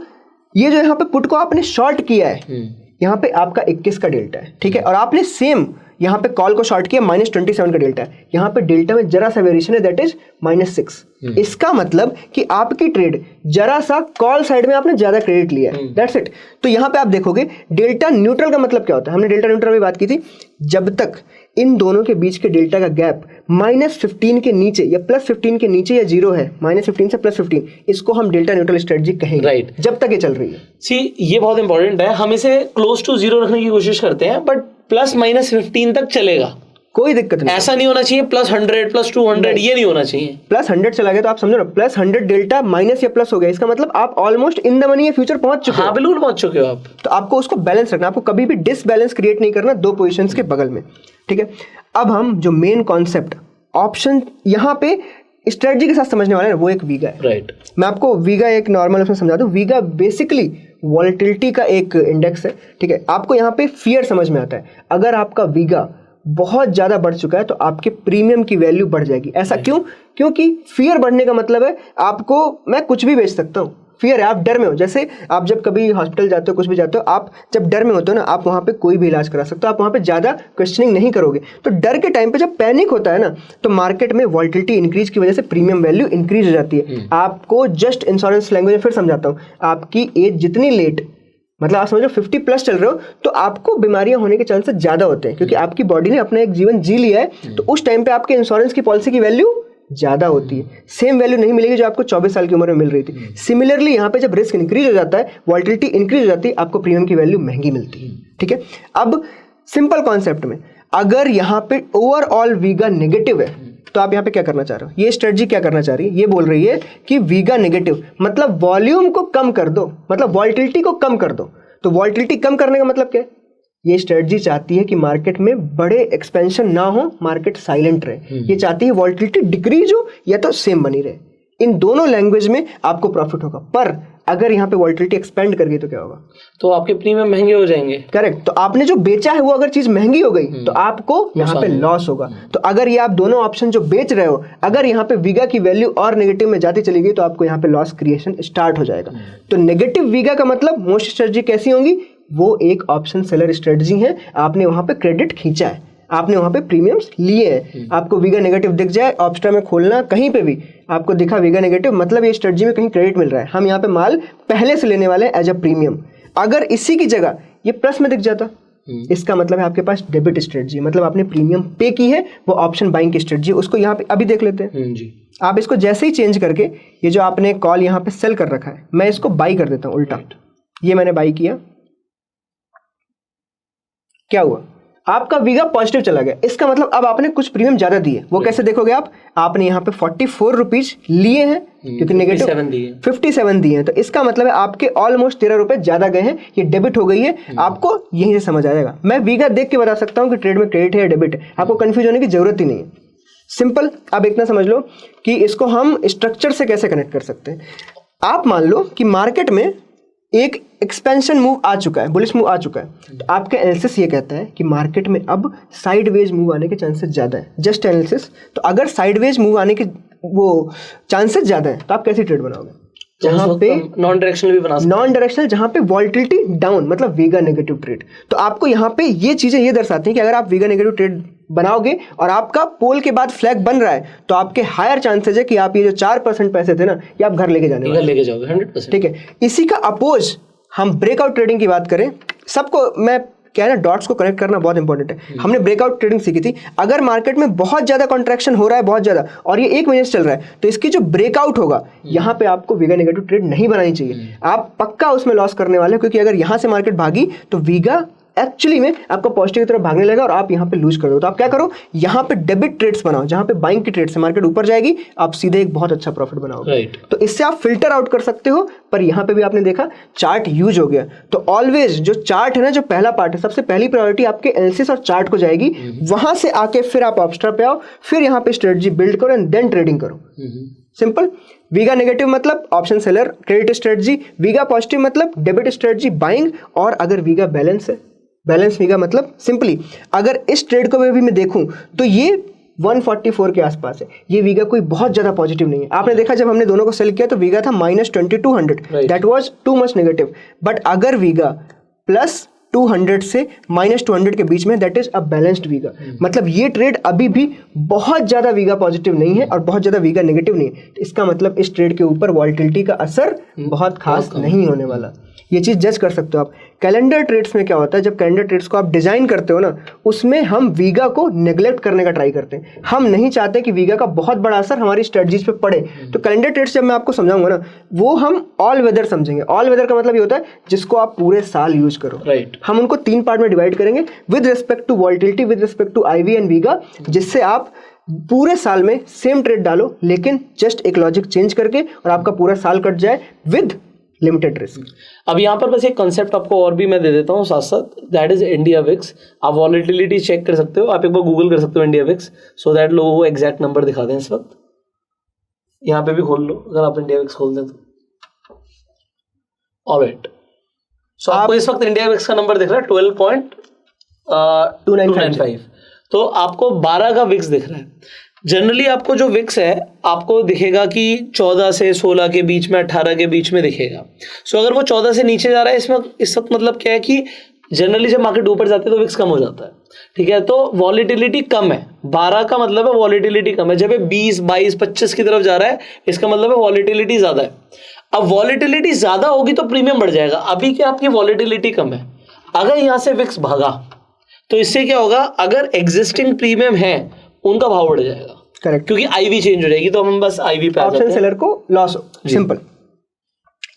ये जो यहाँ पे पुट को आपने शॉर्ट किया है, यहाँ पे आपका 21 का डेल्टा है, ठीक है। और आपने सेम यहाँ पे कॉल को शॉर्ट किया, -27 का डेल्टा है। यहाँ पे डेल्टा में जरा सा वेरिएशन है, दैट इज -6। इसका मतलब कि आपकी ट्रेड जरा सा कॉल साइड में आपने ज्यादा क्रेडिट लिया है, दैट्स इट। तो यहाँ पे आप देखोगे डेल्टा न्यूट्रल का मतलब क्या होता है। हमने डेल्टा न्यूट्रल में बात की थी, जब तक इन दोनों के बीच के डेल्टा का गैप -15 के नीचे या +15 के नीचे या 0 है, -15 से +15, इसको हम डेल्टा न्यूट्रल स्ट्रेटजी कहेंगे। राइट। जब तक ये चल रही है। सी, ये बहुत इंपॉर्टेंट है। हम इसे क्लोज टू 0 रखने की कोशिश करते हैं, बट +-15 तक चलेगा, कोई दिक्कत नहीं। ऐसा नहीं होना चाहिए +100 +200, ये नहीं होना चाहिए। +100 चला गया तो आप समझो ना, +100 डेल्टा माइनस या प्लस हो गया, इसका मतलब आप ऑलमोस्ट इन द मनी या फ्यूचर पहुंच चुके हो। हाँ, बिल्कुल पहुंच चुके हो आप। तो आपको उसको बैलेंस रखना, आपको कभी भी डिसबैलेंस क्रिएट नहीं करना दो पोजीशंस के बगल में, ठीक है। अब हम जो मेन कॉन्सेप्ट ऑप्शन यहाँ पे स्ट्रेटजी के साथ समझने वाले हैं, वो एक वीगा है। राइट। मैं आपको वीगा एक नॉर्मल ऑप्शन समझा दूं। वीगा बेसिकली वॉलेटिलिटी का एक इंडेक्स है, ठीक है। आपको यहाँ पे फियर समझ में आता है। अगर आपका वीगा बहुत ज़्यादा बढ़ चुका है तो आपके प्रीमियम की वैल्यू बढ़ जाएगी। ऐसा क्यों? क्योंकि फियर बढ़ने का मतलब है आपको मैं कुछ भी बेच सकता हूँ। फियर है, आप डर में हो। जैसे आप जब कभी हॉस्पिटल जाते हो, कुछ भी जाते हो, आप जब डर में होते हो ना, आप वहाँ पे कोई भी इलाज करा सकते हो, आप वहाँ पे ज़्यादा क्वेश्चनिंग नहीं करोगे। तो डर के टाइम पे जब पैनिक होता है ना, तो मार्केट में वॉलेटिलिटी इंक्रीज की वजह से प्रीमियम वैल्यू इंक्रीज हो जाती है। आपको जस्ट इंश्योरेंस लैंग्वेज में फिर समझाता हूँ, आपकी एज जितनी लेट, मतलब आप समझो 50+ चल रहे हो, तो आपको बीमारियां होने के चांसेस ज़्यादा होते हैं, क्योंकि आपकी बॉडी ने अपना एक जीवन जी लिया है। तो उस टाइम पे आपके इंश्योरेंस की पॉलिसी की वैल्यू ज़्यादा होती है। सेम वैल्यू नहीं मिलेगी जो आपको 24 साल की उम्र में मिल रही थी। सिमिलरली यहाँ पे जब रिस्क इंक्रीज हो जाता है, वॉलेटिलिटी इंक्रीज हो जाती है, आपको प्रीमियम की वैल्यू महंगी मिलती है, ठीक है। अब सिंपल कॉन्सेप्ट में, अगर यहाँ पे ओवरऑल वीगा नेगेटिव है तो आप यहाँ पे क्या करना चाह रहे हो? ये स्ट्रेटजी क्या करना चाह रही है? ये बोल रही है कि वीगा नेगेटिव मतलब वॉल्यूम को कम कर दो, मतलब वॉलेटिलिटी को कम कर दो। तो वॉलेटिलिटी कम करने का मतलब क्या है? ये स्ट्रेटजी चाहती है कि मार्केट में बड़े एक्सपेंशन ना हो, मार्केट साइलेंट रहे। ये चाहती है वॉलेटिलिटी डिक्रीज हो या तो सेम बनी रहे। इन दोनों लैंग्वेज में आपको प्रॉफिट होगा। पर अगर यहाँ पे वॉलेटिलिटी एक्सपेंड कर गई तो क्या होगा? तो आपके प्रीमियम महंगे हो जाएंगे। करेक्ट। तो आपने जो बेचा है वो अगर चीज महंगी हो गई तो आपको यहाँ पे लॉस होगा। तो अगर ये आप दोनों ऑप्शन जो बेच रहे हो, अगर यहाँ पे वीगा की वैल्यू और नेगेटिव में जाती चली गई तो आपको यहाँ पे लॉस क्रिएशन स्टार्ट हो जाएगा। तो नेगेटिव वीगा का मतलब मोस्ट स्ट्रेटजी कैसी होंगी? वो एक ऑप्शन सेलर स्ट्रेटजी है, आपने वहाँ पे क्रेडिट खींचा है, आपने वहाँ पे प्रीमियम्स लिए हैं। आपको वीगा नेगेटिव दिख जाए ऑप्स्ट्रा में खोलना, कहीं पे भी आपको दिखा वीगा नेगेटिव, मतलब ये स्ट्रेटजी में कहीं क्रेडिट मिल रहा है, हम यहाँ पे माल पहले से लेने वाले हैं एज अ प्रीमियम। अगर इसी की जगह ये प्लस में दिख जाता, इसका मतलब है आपके पास डेबिट स्ट्रेटजी, मतलब आपने प्रीमियम पे की है, वो ऑप्शन बाइंग की स्ट्रेटजी। उसको यहाँ पे अभी देख लेते हैं जी। आप इसको जैसे ही चेंज करके, ये जो आपने कॉल यहाँ पे सेल कर रखा है, मैं इसको बाई कर देता हूँ उल्टा। ये मैंने बाई किया, क्या हुआ, आपका वीगा पॉजिटिव चला गया। इसका मतलब अब आपने कुछ प्रीमियम ज्यादा दिए। वो कैसे देखोगे आप, आपने यहाँ पे 44 रुपीज लिए हैं क्योंकि नेगेटिव 57 दिए हैं, तो इसका मतलब है आपके ऑलमोस्ट 13 रुपए ज्यादा गए हैं, ये डेबिट हो गई है। आपको यहीं से समझ आ जाएगा। मैं वीगा देख के बता सकता हूँ कि ट्रेड में क्रेडिट है या डेबिट है, आपको कंफ्यूज होने की जरूरत ही नहीं है। सिंपल, अब इतना समझ लो कि इसको हम स्ट्रक्चर से कैसे कनेक्ट कर सकते हैं। आप मान लो कि मार्केट में एक एक्सपेंशन मूव आ चुका है, बुलिश मूव आ चुका है, तो आपका एनालिसिस ये कहता है कि मार्केट में अब साइडवेज मूव आने के चांसेस ज़्यादा है। जस्ट एनालिसिस, तो अगर साइडवेज मूव आने के वो चांसेस ज़्यादा है तो आप कैसी ट्रेड बनाओगे, जहाँ पे नॉन डायरेक्शनल भी बना सकते, नॉन डायरेक्शनल, जहाँ पे वॉल्टिलिटी डाउन, मतलब वीगा नेगेटिव ट्रेड। तो आपको यहाँ पे ये चीज़ें ये दर्शाती हैं कि अगर आप वीगा नेगेटिव ट्रेड बनाओगे और आपका पोल के बाद फ्लैग बन रहा है, तो आपके हायर चांसेस है कि आप ये जो 4% पैसे थे ना, ये आप घर लेके जाने वाले, लेके जाओगे 100%। ठीक है। इसी का अपोज हम ब्रेकआउट ट्रेडिंग की बात करें, सबको मैं क्या है ना, डॉट्स को कनेक्ट करना बहुत इंपॉर्टेंट है। हमने ब्रेकआउट ट्रेडिंग सीखी थी। अगर मार्केट में बहुत ज्यादा कॉन्ट्रैक्शन हो रहा है, बहुत ज्यादा, और ये 1 महीने से चल रहा है, तो इसकी जो ब्रेकआउट होगा, यहाँ पे आपको वीगा नेगेटिव ट्रेड नहीं बनानी चाहिए। आप पक्का उसमें लॉस करने वाले हो, क्योंकि अगर यहाँ से मार्केट भागी तो वीगा एक्चुअली में आपका पॉजिटिव की तरफ भागने लगेगा और आप यहाँ पे लूज कर दो। तो आप क्या करो, यहाँ पे डेबिट ट्रेड्स बनाओ, जहाँ पे बाइंग की ट्रेड से मार्केट ऊपर जाएगी, आप सीधे एक बहुत अच्छा प्रॉफिट बनाओगे। राइट। तो इससे आप फिल्टर आउट कर सकते हो। पर यहाँ पे भी आपने देखा चार्ट यूज हो गया, तो ऑलवेज जो चार्ट है ना, जो पहला पार्ट है, सबसे पहली प्रायोरिटी आपके एनालिसिस और चार्ट को जाएगी। वहां से आके फिर आप ऑप्स्ट्रा पे आओ, फिर यहाँ पे स्ट्रेटजी बिल्ड करो एंड देन ट्रेडिंग करो। सिंपल। वीगा नेगेटिव मतलब option seller credit strategy, vega positive मतलब डेबिट स्ट्रेटजी बाइंग, और अगर वीगा बैलेंस है, बैलेंस वीगा मतलब सिंपली अगर इस ट्रेड को भी मैं देखूं तो ये 144 के आसपास है। ये वीगा कोई बहुत ज्यादा पॉजिटिव नहीं है। आपने देखा जब हमने दोनों को सेल किया तो वीगा था -2200, that was too much negative. But अगर वीगा +200 से -200 के बीच में, दैट इज अ बैलेंस्ड वीगा। मतलब ये ट्रेड अभी भी बहुत ज्यादा वीगा पॉजिटिव नहीं है और बहुत ज्यादा वीगा नेगेटिव नहीं है। इसका मतलब इस ट्रेड के ऊपर वॉल्टिलिटी का असर बहुत खास नहीं होने वाला। ये चीज जज कर सकते हो आप। कैलेंडर ट्रेड्स में क्या होता है, जब कैलेंडर ट्रेड्स को आप डिजाइन करते हो ना, उसमें हम वीगा को नेग्लेक्ट करने का ट्राई करते हैं। हम नहीं चाहते कि वीगा का बहुत बड़ा असर हमारी स्ट्रेटजीज पे पड़े। तो कैलेंडर ट्रेड्स जब मैं आपको समझाऊंगा ना, वो हम ऑल वेदर समझेंगे। ऑल वेदर का मतलब ये होता है जिसको आप पूरे साल यूज करो। राइट। हम उनको 3 पार्ट में डिवाइड करेंगे, with respect to volatility, with respect to IV and vega, जिससे आप पूरे साल में सेम ट्रेड डालो, लेकिन जस्ट एक लॉजिक चेंज करके, और आपका पूरा साल कट जाए विद लिमिटेड रिस्क। अब यहाँ पर बस एक कंसेप्ट आपको और भी मैं दे देता हूँ साथ साथ, दैट इज इंडिया विक्स। आप वॉलेटिलिटी चेक कर सकते हो, आप एक बार गूगल कर सकते हो इंडिया विक्स, सो दैट लोगों को एग्जैक्ट नंबर दिखा दें। इस वक्त यहाँ पे भी खोल लो, अगर आप इंडिया विक्स खोल दें तो। ऑलराइट, सो आपको इस वक्त इंडिया विक्स का नंबर दिख रहा है 12.295। तो आपको 12 का विक्स दिख रहा है। जनरली आपको जो विक्स है आपको दिखेगा कि 14 से 16 के बीच में, 18 के बीच में दिखेगा। सो अगर वो 14 से नीचे जा रहा है इसमें, इस वक्त मतलब क्या है कि जनरली जब मार्केट ऊपर जाती है तो विक्स कम हो जाता है, ठीक है। तो वॉलेटिलिटी कम है, 12 का मतलब है वॉलेटिलिटी कम है। जब ये 20, 22, 25 की तरफ जा रहा है, इसका मतलब है वॉलेटिलिटी ज्यादा है। अब वॉलेटिलिटी ज्यादा होगी तो प्रीमियम बढ़ जाएगा। अभी क्या आपकी वॉलेटिलिटी कम है, अगर यहाँ से विक्स भागा तो इससे क्या होगा, अगर एग्जिस्टिंग प्रीमियम है उनका भाव बढ़ जाएगा। करेक्ट, क्योंकि आईवी चेंज हो जाएगी। तो हम बस आईवी पे ऑप्शन सेलर को लॉस हो। सिंपल।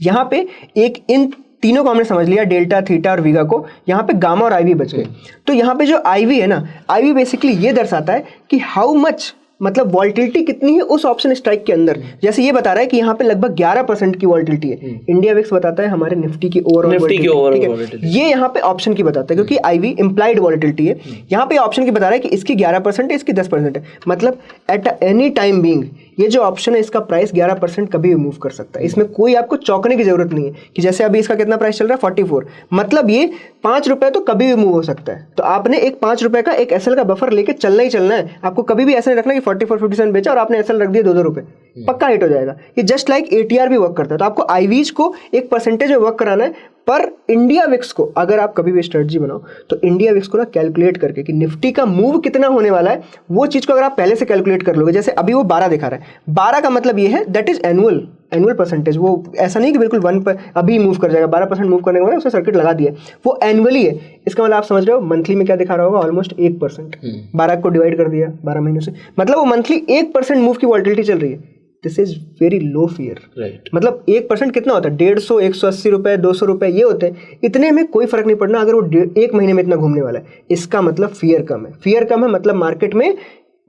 यहाँ पे एक इन तीनों को हमने समझ लिया, डेल्टा, थीटा और वीगा को। यहाँ पे गामा और आईवी बच गए। तो यहाँ पे जो आईवी है ना, आईवी बेसिकली ये दर्शाता है कि हाउ मच, मतलब वॉल्टिलिटी कितनी है उस ऑप्शन स्ट्राइक के अंदर। जैसे ये बता रहा है कि यहाँ पे लगभग 11% की वॉल्टिलिटी है। इंडिया विक्स बताता है हमारे निफ्टी की ओवरऑल वॉल्टिलिटी, ये यहाँ पे ऑप्शन की बताता है, क्योंकि आईवी इंप्लाइड वॉल्टिलिटी है। यहाँ पे ऑप्शन की बता रहा है कि इसकी 11% है, इसकी 10% है। मतलब एट एनी टाइम बीइंग ये जो ऑप्शन है, इसका प्राइस 11% कभी भी मूव कर सकता है। इसमें कोई आपको चौंकने की जरूरत नहीं है कि जैसे अभी इसका कितना प्राइस चल रहा है 44, मतलब ये 5 रुपए तो कभी भी मूव हो सकता है। तो आपने एक 5 रुपए का एक एसएल का बफर लेके चलना ही चलना है। आपको कभी भी ऐसा नहीं रखना कि 44.57 बेचा और आपने एसएल रख दिया 2-2 रुपए, पक्का हिट हो जाएगा। ये जस्ट लाइक एटीआर भी वर्क करता है। तो आपको आईवीज को एक परसेंटेज में वर्क कराना है, पर इंडिया विक्स को अगर आप कभी भी स्ट्रेटजी बनाओ तो इंडिया विक्स को ना कैलकुलेट करके कि निफ्टी का मूव कितना होने वाला है, वो चीज को अगर आप पहले से कैलकुलेट कर लोगे, जैसे अभी वो 12 दिखा रहा है, 12 का मतलब ये है दैट इज एनुअल परसेंटेज। वो ऐसा नहीं कि बिल्कुल 1 पर अभी मूव कर जाएगा, 12% मूव करने के बाद उसने सर्किट लगा दिया, वो एनुअली है। इसका मतलब आप समझ रहे हो मंथली में क्या दिखा रहा होगा, ऑलमोस्ट 1%। 12 को डिवाइड कर दिया 12 महीनों से, मतलब वो मंथली 1% मूव की वॉलिटिलिटी चल रही है। This is very low fear, right. मतलब 1% कितना होता है, 150, 180 रुपए, 200 रुपए ये होते हैं। इतने में कोई फर्क नहीं पड़ना अगर वो 1 महीने में इतना घूमने वाला है। इसका मतलब फियर कम है, फियर कम है मतलब मार्केट में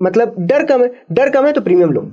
मतलब डर कम है, डर कम है तो प्रीमियम लो।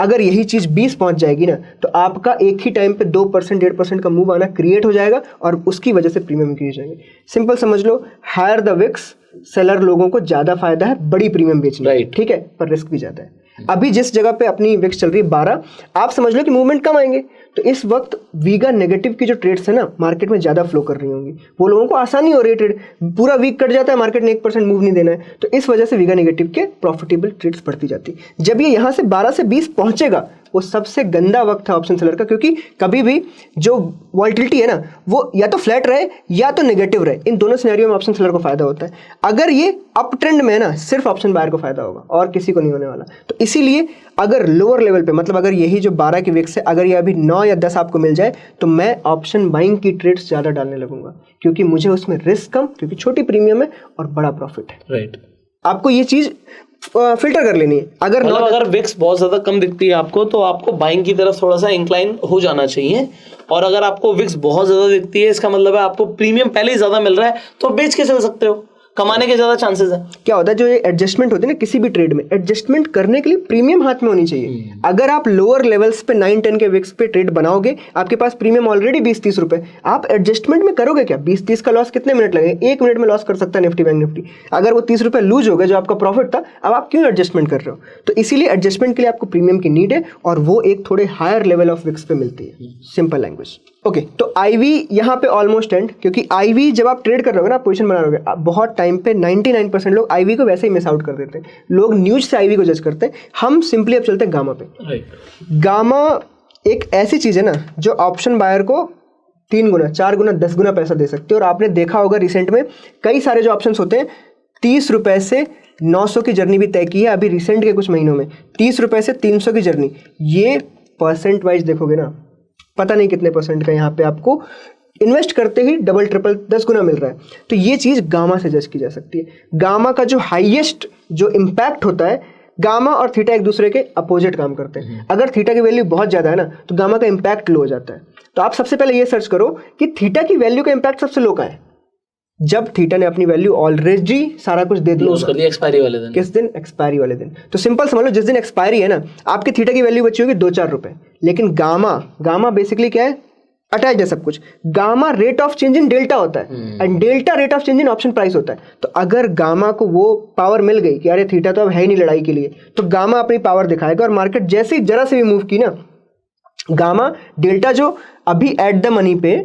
अगर यही चीज 20 पहुंच जाएगी ना तो आपका एक ही टाइम पे 2% 1.5% का मूव आना क्रिएट हो जाएगा और उसकी वजह से प्रीमियम इंक्रीज हो जाएंगे। सिंपल समझ लो, हायर द विक्स, सेलर लोगों को ज्यादा फायदा है बड़ी प्रीमियम बेचने में, ठीक है, पर रिस्क भी ज्यादा है। अभी जिस जगह पे अपनी विक्स चल रही है 12, आप समझ लो कि मूवमेंट कम आएंगे, तो इस वक्त वीगा नेगेटिव की जो ट्रेड्स है ना मार्केट में ज्यादा फ्लो कर रही होंगी, वो लोगों को आसानी हो रही है ट्रेड। पूरा वीक कट जाता है, मार्केट ने 1% मूव नहीं देना है, तो इस वजह से वीगा नेगेटिव के प्रॉफिटेबल ट्रेड्स बढ़ती जाती। जब ये यहाँ से 12 से 20 पहुंचेगा, वो सबसे गंदा वक्त है ऑप्शन सेलर का, क्योंकि कभी भी जो वॉलिटिलिटी है ना वो या तो फ्लैट रहे या तो नेगेटिव रहे, इन दोनों सिनेरियो में ऑप्शन सेलर को फायदा होता है। अगर ये अप ट्रेंड में है ना, सिर्फ ऑप्शन बायर को फायदा होगा और किसी को नहीं होने वाला। तो इसीलिए अगर लोअर लेवल पे, मतलब अगर यही जो 12 की विक्स है, अगर ये अभी 9 या 10 आपको मिल जाए तो मैं ऑप्शन बाइंग की ट्रेड्स ज्यादा डालने लगूंगा, क्योंकि मुझे उसमें रिस्क कम, क्योंकि छोटी प्रीमियम है और बड़ा प्रॉफिट है। राइट। आपको ये चीज फिल्टर कर लेनी है। अगर विक्स बहुत ज्यादा कम दिखती है आपको तो आपको बाइंग की तरफ थोड़ा सा इंक्लाइन हो जाना चाहिए, और अगर आपको विक्स बहुत ज्यादा दिखती है इसका मतलब है आपको प्रीमियम पहले ही ज्यादा मिल रहा है, तो बेच के चल सकते हो, कमाने के ज्यादा चांसेस है। क्या होता है, जो ये एडजस्टमेंट होती है ना किसी भी ट्रेड में, एडजस्टमेंट करने के लिए प्रीमियम हाथ में होनी चाहिए। अगर आप लोअर लेवल्स पे 9-10 के विक्स पे ट्रेड बनाओगे, आपके पास प्रीमियम ऑलरेडी 20-30 रुपए, आप एडजस्टमेंट में करोगे क्या? 20-30 का लॉस कितने मिनट लगेंगे? 1 मिनट में लॉस कर सकता है निफ्टी, बैंक निफ्टी। अगर वो 30 रुपए लूज हो गए जो आपका प्रॉफिट था, अब आप क्यों एडजस्टमेंट कर रहे हो? तो इसीलिए एडजस्टमेंट के लिए आपको प्रीमियम की नीड है, और वो एक थोड़े हायर लेवल ऑफ विक्स पे मिलती है। Simple language. ओके, तो आईवी यहाँ पे ऑलमोस्ट एंड, क्योंकि आईवी जब आप ट्रेड कर रहे हो ना, पोजीशन बना रहे हो, बहुत टाइम पे 99% लोग आईवी को वैसे ही मिस आउट कर देते हैं। लोग न्यूज से आईवी को जज करते हैं। हम सिंपली अब चलते हैं गामा पे। गामा एक ऐसी चीज है ना जो ऑप्शन बायर को 3 गुना, 4 गुना, 10 गुना पैसा दे सकती है। और आपने देखा होगा रिसेंट में कई सारे जो ऑप्शंस होते हैं, 30 रुपए से 900 की जर्नी भी तय की है अभी रिसेंट के कुछ महीनों में। 30 रुपए से 300 की जर्नी, ये परसेंट वाइज देखोगे ना, पता नहीं कितने परसेंट का यहाँ पे आपको इन्वेस्ट करते ही डबल ट्रिपल 10 गुना मिल रहा है। तो ये चीज गामा से जज की जा सकती है। गामा का जो हाईएस्ट जो इम्पैक्ट होता है, गामा और थीटा एक दूसरे के अपोजिट काम करते हैं। अगर थीटा की वैल्यू बहुत ज्यादा है ना तो गामा का इम्पैक्ट लो हो जाता है। तो आप सबसे पहले ये सर्च करो कि थीटा की वैल्यू का इम्पैक्ट सबसे लो का है, जब थीटा ने अपनी वैल्यू ऑलरेडी सारा कुछ दे दिया, कर दिया एक्सपायरी वाले दिन। किस दिन? एक्सपायरी वाले दिन। तो सिंपल समझ लो, जिस दिन एक्सपायरी है ना, आपकी थीटा की वैल्यू बची होगी 2-4 रुपए, लेकिन गामा बेसिकली क्या है? अटैच है सब कुछ। Gamma rate of change in delta होता है, and delta rate of change in option price होता है। तो अगर गामा को वो पावर मिल गई कि अरे थीटा तो अब है ही नहीं लड़ाई के लिए, तो गामा अपनी पावर दिखाएगा। और मार्केट जैसे ही जरा से भी मूव की ना, गामा डेल्टा जो अभी एट द मनी पे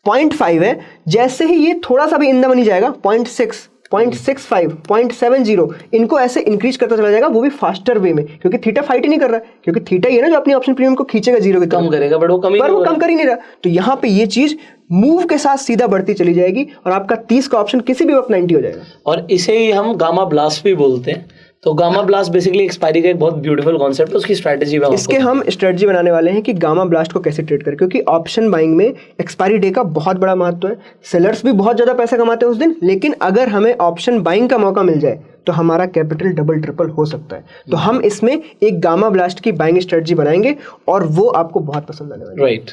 0.5 है, जैसे ही ये थोड़ा सा भी इन द मनी जाएगा 0.6, 0.65, 0.70, इनको ऐसे इंक्रीज करता चला जाएगा, वो भी फास्टर वे में, क्योंकि थीटा फाइट ही नहीं कर रहा है। क्योंकि थीटा ही है ना जो अपनी ऑप्शन प्रीमियम को खींचेगा जीरो की तरफ, कम करेगा, बट वो कम कर ही नहीं रहा। तो यहाँ पे ये चीज मूव के साथ सीधा बढ़ती चली जाएगी और आपका 30 का ऑप्शन किसी भी वक्त 90 हो जाएगा। और इसे ही हम गामा ब्लास्ट भी बोलते हैं। तो गामा ब्लास्ट बेसिकली एक्सपायरी का एक बहुत ब्यूटीफुल कॉन्सेप्ट है, उसकी स्ट्रेटजी में इसके हम स्ट्रेटजी बनाने वाले हैं कि गामा ब्लास्ट को कैसे ट्रेड करें, क्योंकि ऑप्शन बाइंग में एक्सपायरी डे का बहुत बड़ा महत्व है। सेलर्स भी बहुत ज्यादा पैसा कमाते हैं उस दिन, लेकिन अगर हमें ऑप्शन बाइंग का मौका मिल जाए तो हमारा कैपिटल डबल ट्रिपल हो सकता है। तो हम इसमें एक गामा ब्लास्ट की बाइंग स्ट्रेटजी बनाएंगे और वो आपको बहुत पसंद आने वाली है। राइट,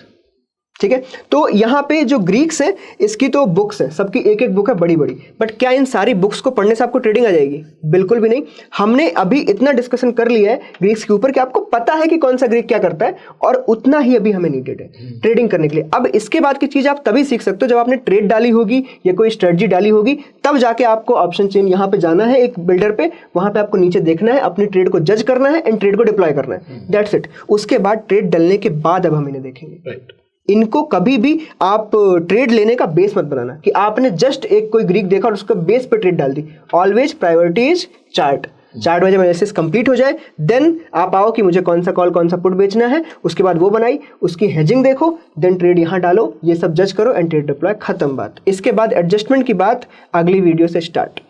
ठीक है। तो यहाँ पे जो ग्रीक्स है, इसकी तो बुक्स है, सबकी एक एक बुक है बड़ी बड़ी, बट क्या इन सारी बुक्स को पढ़ने से आपको ट्रेडिंग आ जाएगी? बिल्कुल भी नहीं। हमने अभी इतना डिस्कशन कर लिया है ग्रीक्स के ऊपर कि आपको पता है कि कौन सा ग्रीक क्या करता है, और उतना ही अभी हमें नीडेड है ट्रेडिंग करने के लिए। अब इसके बाद की चीज आप तभी सीख सकते हो जब आपने ट्रेड डाली होगी या कोई स्ट्रेटजी डाली होगी, तब जाके आपको ऑप्शन चेन यहाँ पे जाना है एक बिल्डर पे, वहां पे आपको नीचे देखना है, अपनी ट्रेड को जज करना है एंड ट्रेड को डिप्लॉय करना है। That's it. उसके बाद ट्रेड डलने के बाद अब हम इन्हें देखेंगे। राइट। इनको कभी भी आप ट्रेड लेने का बेस मत बनाना कि आपने जस्ट एक कोई ग्रीक देखा और उसका बेस पे ट्रेड डाल दी। Always priority is chart. Chart में जब एनालिसिस कंप्लीट हो जाए देन आप आओ कि मुझे कौन सा कॉल कौन सा पुट बेचना है, उसके बाद वो बनाई, उसकी हेजिंग देखो, देन ट्रेड यहाँ डालो, ये सब जज करो एंड ट्रेड डिप्लॉय, खत्म बात। इसके बाद एडजस्टमेंट की बात अगली वीडियो से स्टार्ट।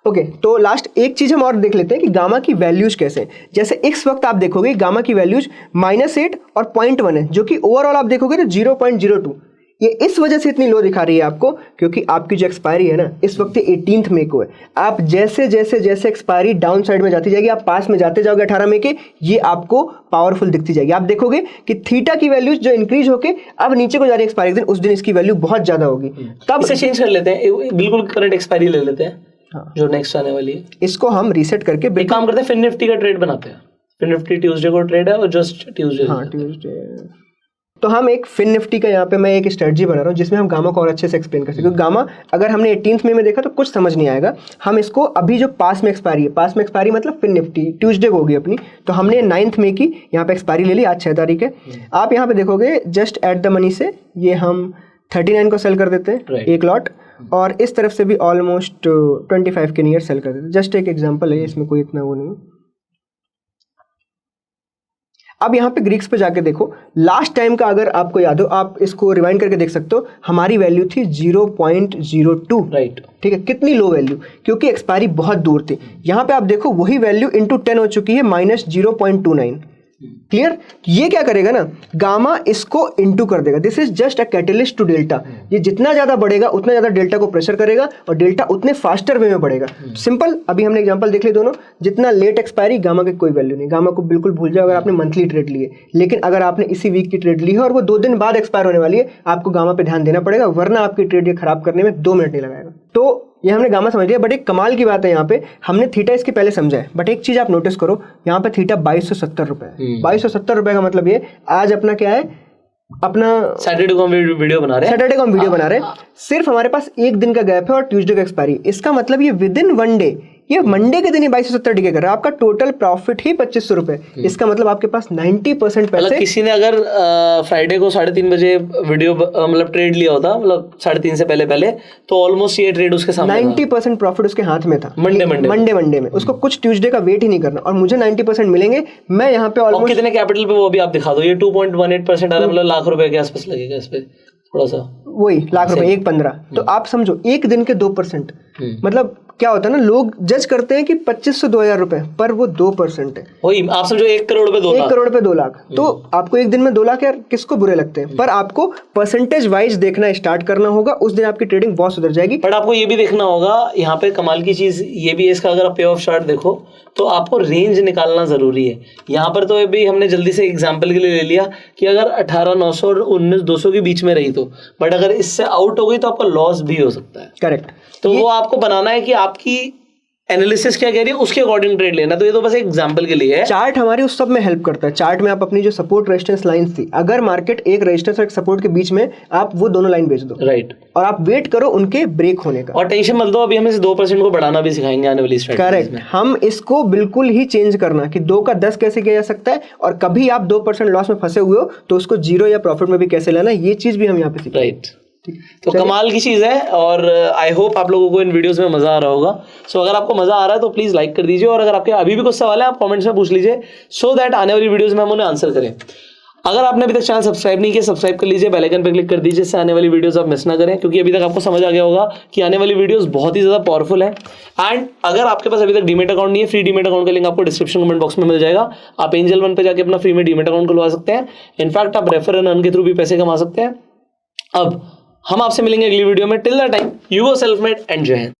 ओके तो लास्ट एक चीज हम और देख लेते हैं कि गामा की वैल्यूज कैसे हैं। जैसे इस वक्त आप देखोगे गामा की वैल्यूज -8 और 0.1 है, जो कि ओवरऑल आप देखोगे तो 0.02। ये इस वजह से इतनी लो दिखा रही है आपको क्योंकि आपकी जो एक्सपायरी है ना इस वक्त 18 मई को है। आप जैसे जैसे जैसे एक्सपायरी डाउन साइड में जाती जाएगी, आप पास में जाते जाओगे 18 मई के, ये आपको पावरफुल दिखती जाएगी। आप देखोगे कि थीटा की वैल्यूज जो इंक्रीज होके अब नीचे को जा रही है एक्सपायरी दिन, उस दिन इसकी वैल्यू बहुत ज्यादा होगी। तब इसे चेंज कर लेते हैं, बिल्कुल करंट एक्सपायरी ले लेते हैं। हाँ। जो नेक्स्ट आने वाली है इसको हम रीसेट करके एक काम करते हैं, फिन निफ्टी का ट्रेड बनाते हैं। फिन निफ्टी ट्यूसडे को ट्रेड है और जस्ट ट्यूसडे, हाँ ट्यूसडे। तो हम एक फिन निफ्टी का यहाँ पे मैं एक स्ट्रेटजी बना रहा हूँ जिसमें हम गामा को और अच्छे से एक्सप्लेन कर सकें, क्योंकि गामा अगर हमने 18 मई में देखा तो कुछ समझ नहीं आएगा। हम इसको अभी जो पास में एक्सपायरी है, पास में एक्सपायरी मतलब फिन निफ्टी ट्यूसडे को होगी अपनी, तो हमने 9 मई की यहाँ पे एक्सपायरी ले ली, आज 6 तारीख है। आप यहाँ पे देखोगे जस्ट एट द मनी से ये हम 39 को सेल कर देते हैं एक लॉट, और इस तरफ से भी ऑलमोस्ट 25 के नियर सेल कर देते हैं। जस्ट एक एग्जांपल है, इसमें कोई इतना वो नहीं। अब यहाँ पे ग्रीक्स पे जाके देखो, लास्ट टाइम का अगर आपको याद हो, आप इसको रिवाइंड करके देख सकते हो, हमारी वैल्यू थी 0.02, राइट। ठीक है, कितनी लो वैल्यू, क्योंकि एक्सपायरी बहुत दूर थी। यहाँ पे आप देखो वही वैल्यू इंटू 10 हो चुकी है, -0.29। क्लियर? ये क्या करेगा ना, गामा इसको इंटू कर देगा। This is just a catalyst to delta. ये जितना ज्यादा बढ़ेगा उतना ज्यादा डेल्टा को प्रेशर करेगा और डेल्टा उतने फास्टर वे में बढ़ेगा। सिंपल, अभी हमने एग्जांपल देख लिए दोनों। जितना लेट एक्सपायरी, गामा की कोई वैल्यू नहीं, गामा को बिल्कुल भूल जाओ अगर आपने मंथली ट्रेड ली है। लेकिन अगर आपने इसी वीक की ट्रेड ली है और वो 2 दिन बाद एक्सपायर होने वाली है, आपको गामा पे ध्यान देना पड़ेगा, वरना आपकी ट्रेड ये खराब करने में 2 मिनट नहीं लगाएगा। तो ये हमने गामा समझ लिया, बट एक कमाल की बात है, यहाँ पे हमने थीटा इसके पहले समझा है, बट एक चीज आप नोटिस करो, यहाँ पे थीटा 2270 रुपए है। 2270 रुपए का मतलब ये आज अपना क्या है, अपना सैटरडे को हम वीडियो बना रहे हैं, सैटरडे को हम वीडियो बना रहे हैं, सिर्फ हमारे पास एक दिन का गैप है और ट्यूसडे का एक्सपायरी। इसका मतलब ये विद इन 1 डे, ये मंडे के दिन ही 2270 टिके कर रहा है, आपका टोटल प्रॉफिट ही 2500 रुपए। इसका मतलब आपके पास 90% पैसे। किसी ने अगर फ्राइडे को 3:30 बजे वीडियो मतलब ट्रेड लिया होता, मतलब 3:30 से पहले तो ऑलमोस्ट ये ट्रेड उसके सामने 90% प्रॉफिट उसके हाथ में था मंडे में। उसको कुछ ट्यूसडे का वेट ही नहीं करना और मुझे 90% मिलेंगे। मैं यहाँ पे ऑलमोस्ट कितने कैपिटल पे वो भी आप दिखा दो, ये 2.18% मतलब लाख रुपए के आसपास लगेगा इस पे, थोड़ा सा वही लाख रुपए 1.15। तो आप समझो एक दिन के 2%, मतलब क्या होता है ना, लोग जज करते हैं कि 2500 2000 रुपए, पर वो 2% है। वही आप समझो 1 करोड़ पे 2 लाख, 1 करोड़ पे 2 लाख। तो आपको एक दिन में 2 लाख यार किसको बुरे लगते हैं, पर आपको परसेंटेज वाइज देखना स्टार्ट करना होगा, उस दिन आपकी ट्रेडिंग बहुत सुधर जाएगी। बट आपको ये भी देखना होगा, यहाँ पे कमाल की चीज ये भी है इसका, अगर आप पे ऑफ चार्ट देखो तो आपको रेंज निकालना जरूरी है। यहाँ पर तो अभी हमने जल्दी से एग्जांपल के लिए ले लिया कि अगर 18,900 और 19,200 के बीच में रही तो, बट अगर इससे आउट हो गई तो आपका लॉस भी हो सकता है। करेक्ट। तो वो आपको बनाना है कि आपकी एनालिसिस क्या कह रही है, उसके अकॉर्डिंग ट्रेड लेना। तो ये तो बस एक एग्जांपल के लिए है। चार्ट हमारी उस सब में हेल्प करता है। चार्ट में आप अपनी जो सपोर्ट रेजिस्टेंस लाइंस थी, अगर मार्केट एक रेजिस्टेंस और एक सपोर्ट के बीच में, आप वो दोनों लाइन बेच दो, राइट, और आप वेट करो उनके ब्रेक होने का। और टेंशन मत लो, अभी हम इस 2% को बढ़ाना भी सिखाएंगे आने वाली स्ट्रैटेजी में। करेक्ट, हम इसको बिल्कुल ही चेंज करना कि 2 का 10 कैसे किया जा सकता है, और कभी आप 2% लॉस में फंसे हुए हो तो उसको 0 या प्रॉफिट में भी कैसे लाना, ये चीज भी हम यहाँ पे सीखेंगे। राइट, तो कमाल की चीज़ है और आई होप आप लोगों को इन वीडियोस में मज़ा आ रहा होगा। सो अगर आपको मज़ा आ रहा है तो प्लीज़ लाइक कर दीजिए, और अगर आपके अभी भी कुछ सवाल है आप कमेंट्स में पूछ लीजिए, सो दैट आने वाली वीडियोस में हम उन्हें आंसर करें। अगर आपने अभी तक चैनल सब्सक्राइब नहीं किया, सब्सक्राइब कर लीजिए, बेल आइकन पर क्लिक कर दीजिए, इससे आने वाली वीडियोस आप मिस ना करें, क्योंकि अभी तक आपको समझ आ गया होगा कि आने वाली वीडियोस बहुत ही ज़्यादा पावरफुल है। एंड अगर आपके पास अभी तक डीमेट अकाउंट नहीं है, फ्री डीमेट अकाउंट का लिंक आपको डिस्क्रिप्शन कमेंट बॉक्स में मिल जाएगा। आप एंजल वन पे जाके अपना फ्री में डीमेट अकाउंट खुलवा सकते हैं। इनफैक्ट आप रेफर एंड अर्न के थ्रू भी पैसे कमा सकते हैं। अब हम आपसे मिलेंगे अगली वीडियो में। Till the time, you go self made and जय हिंद।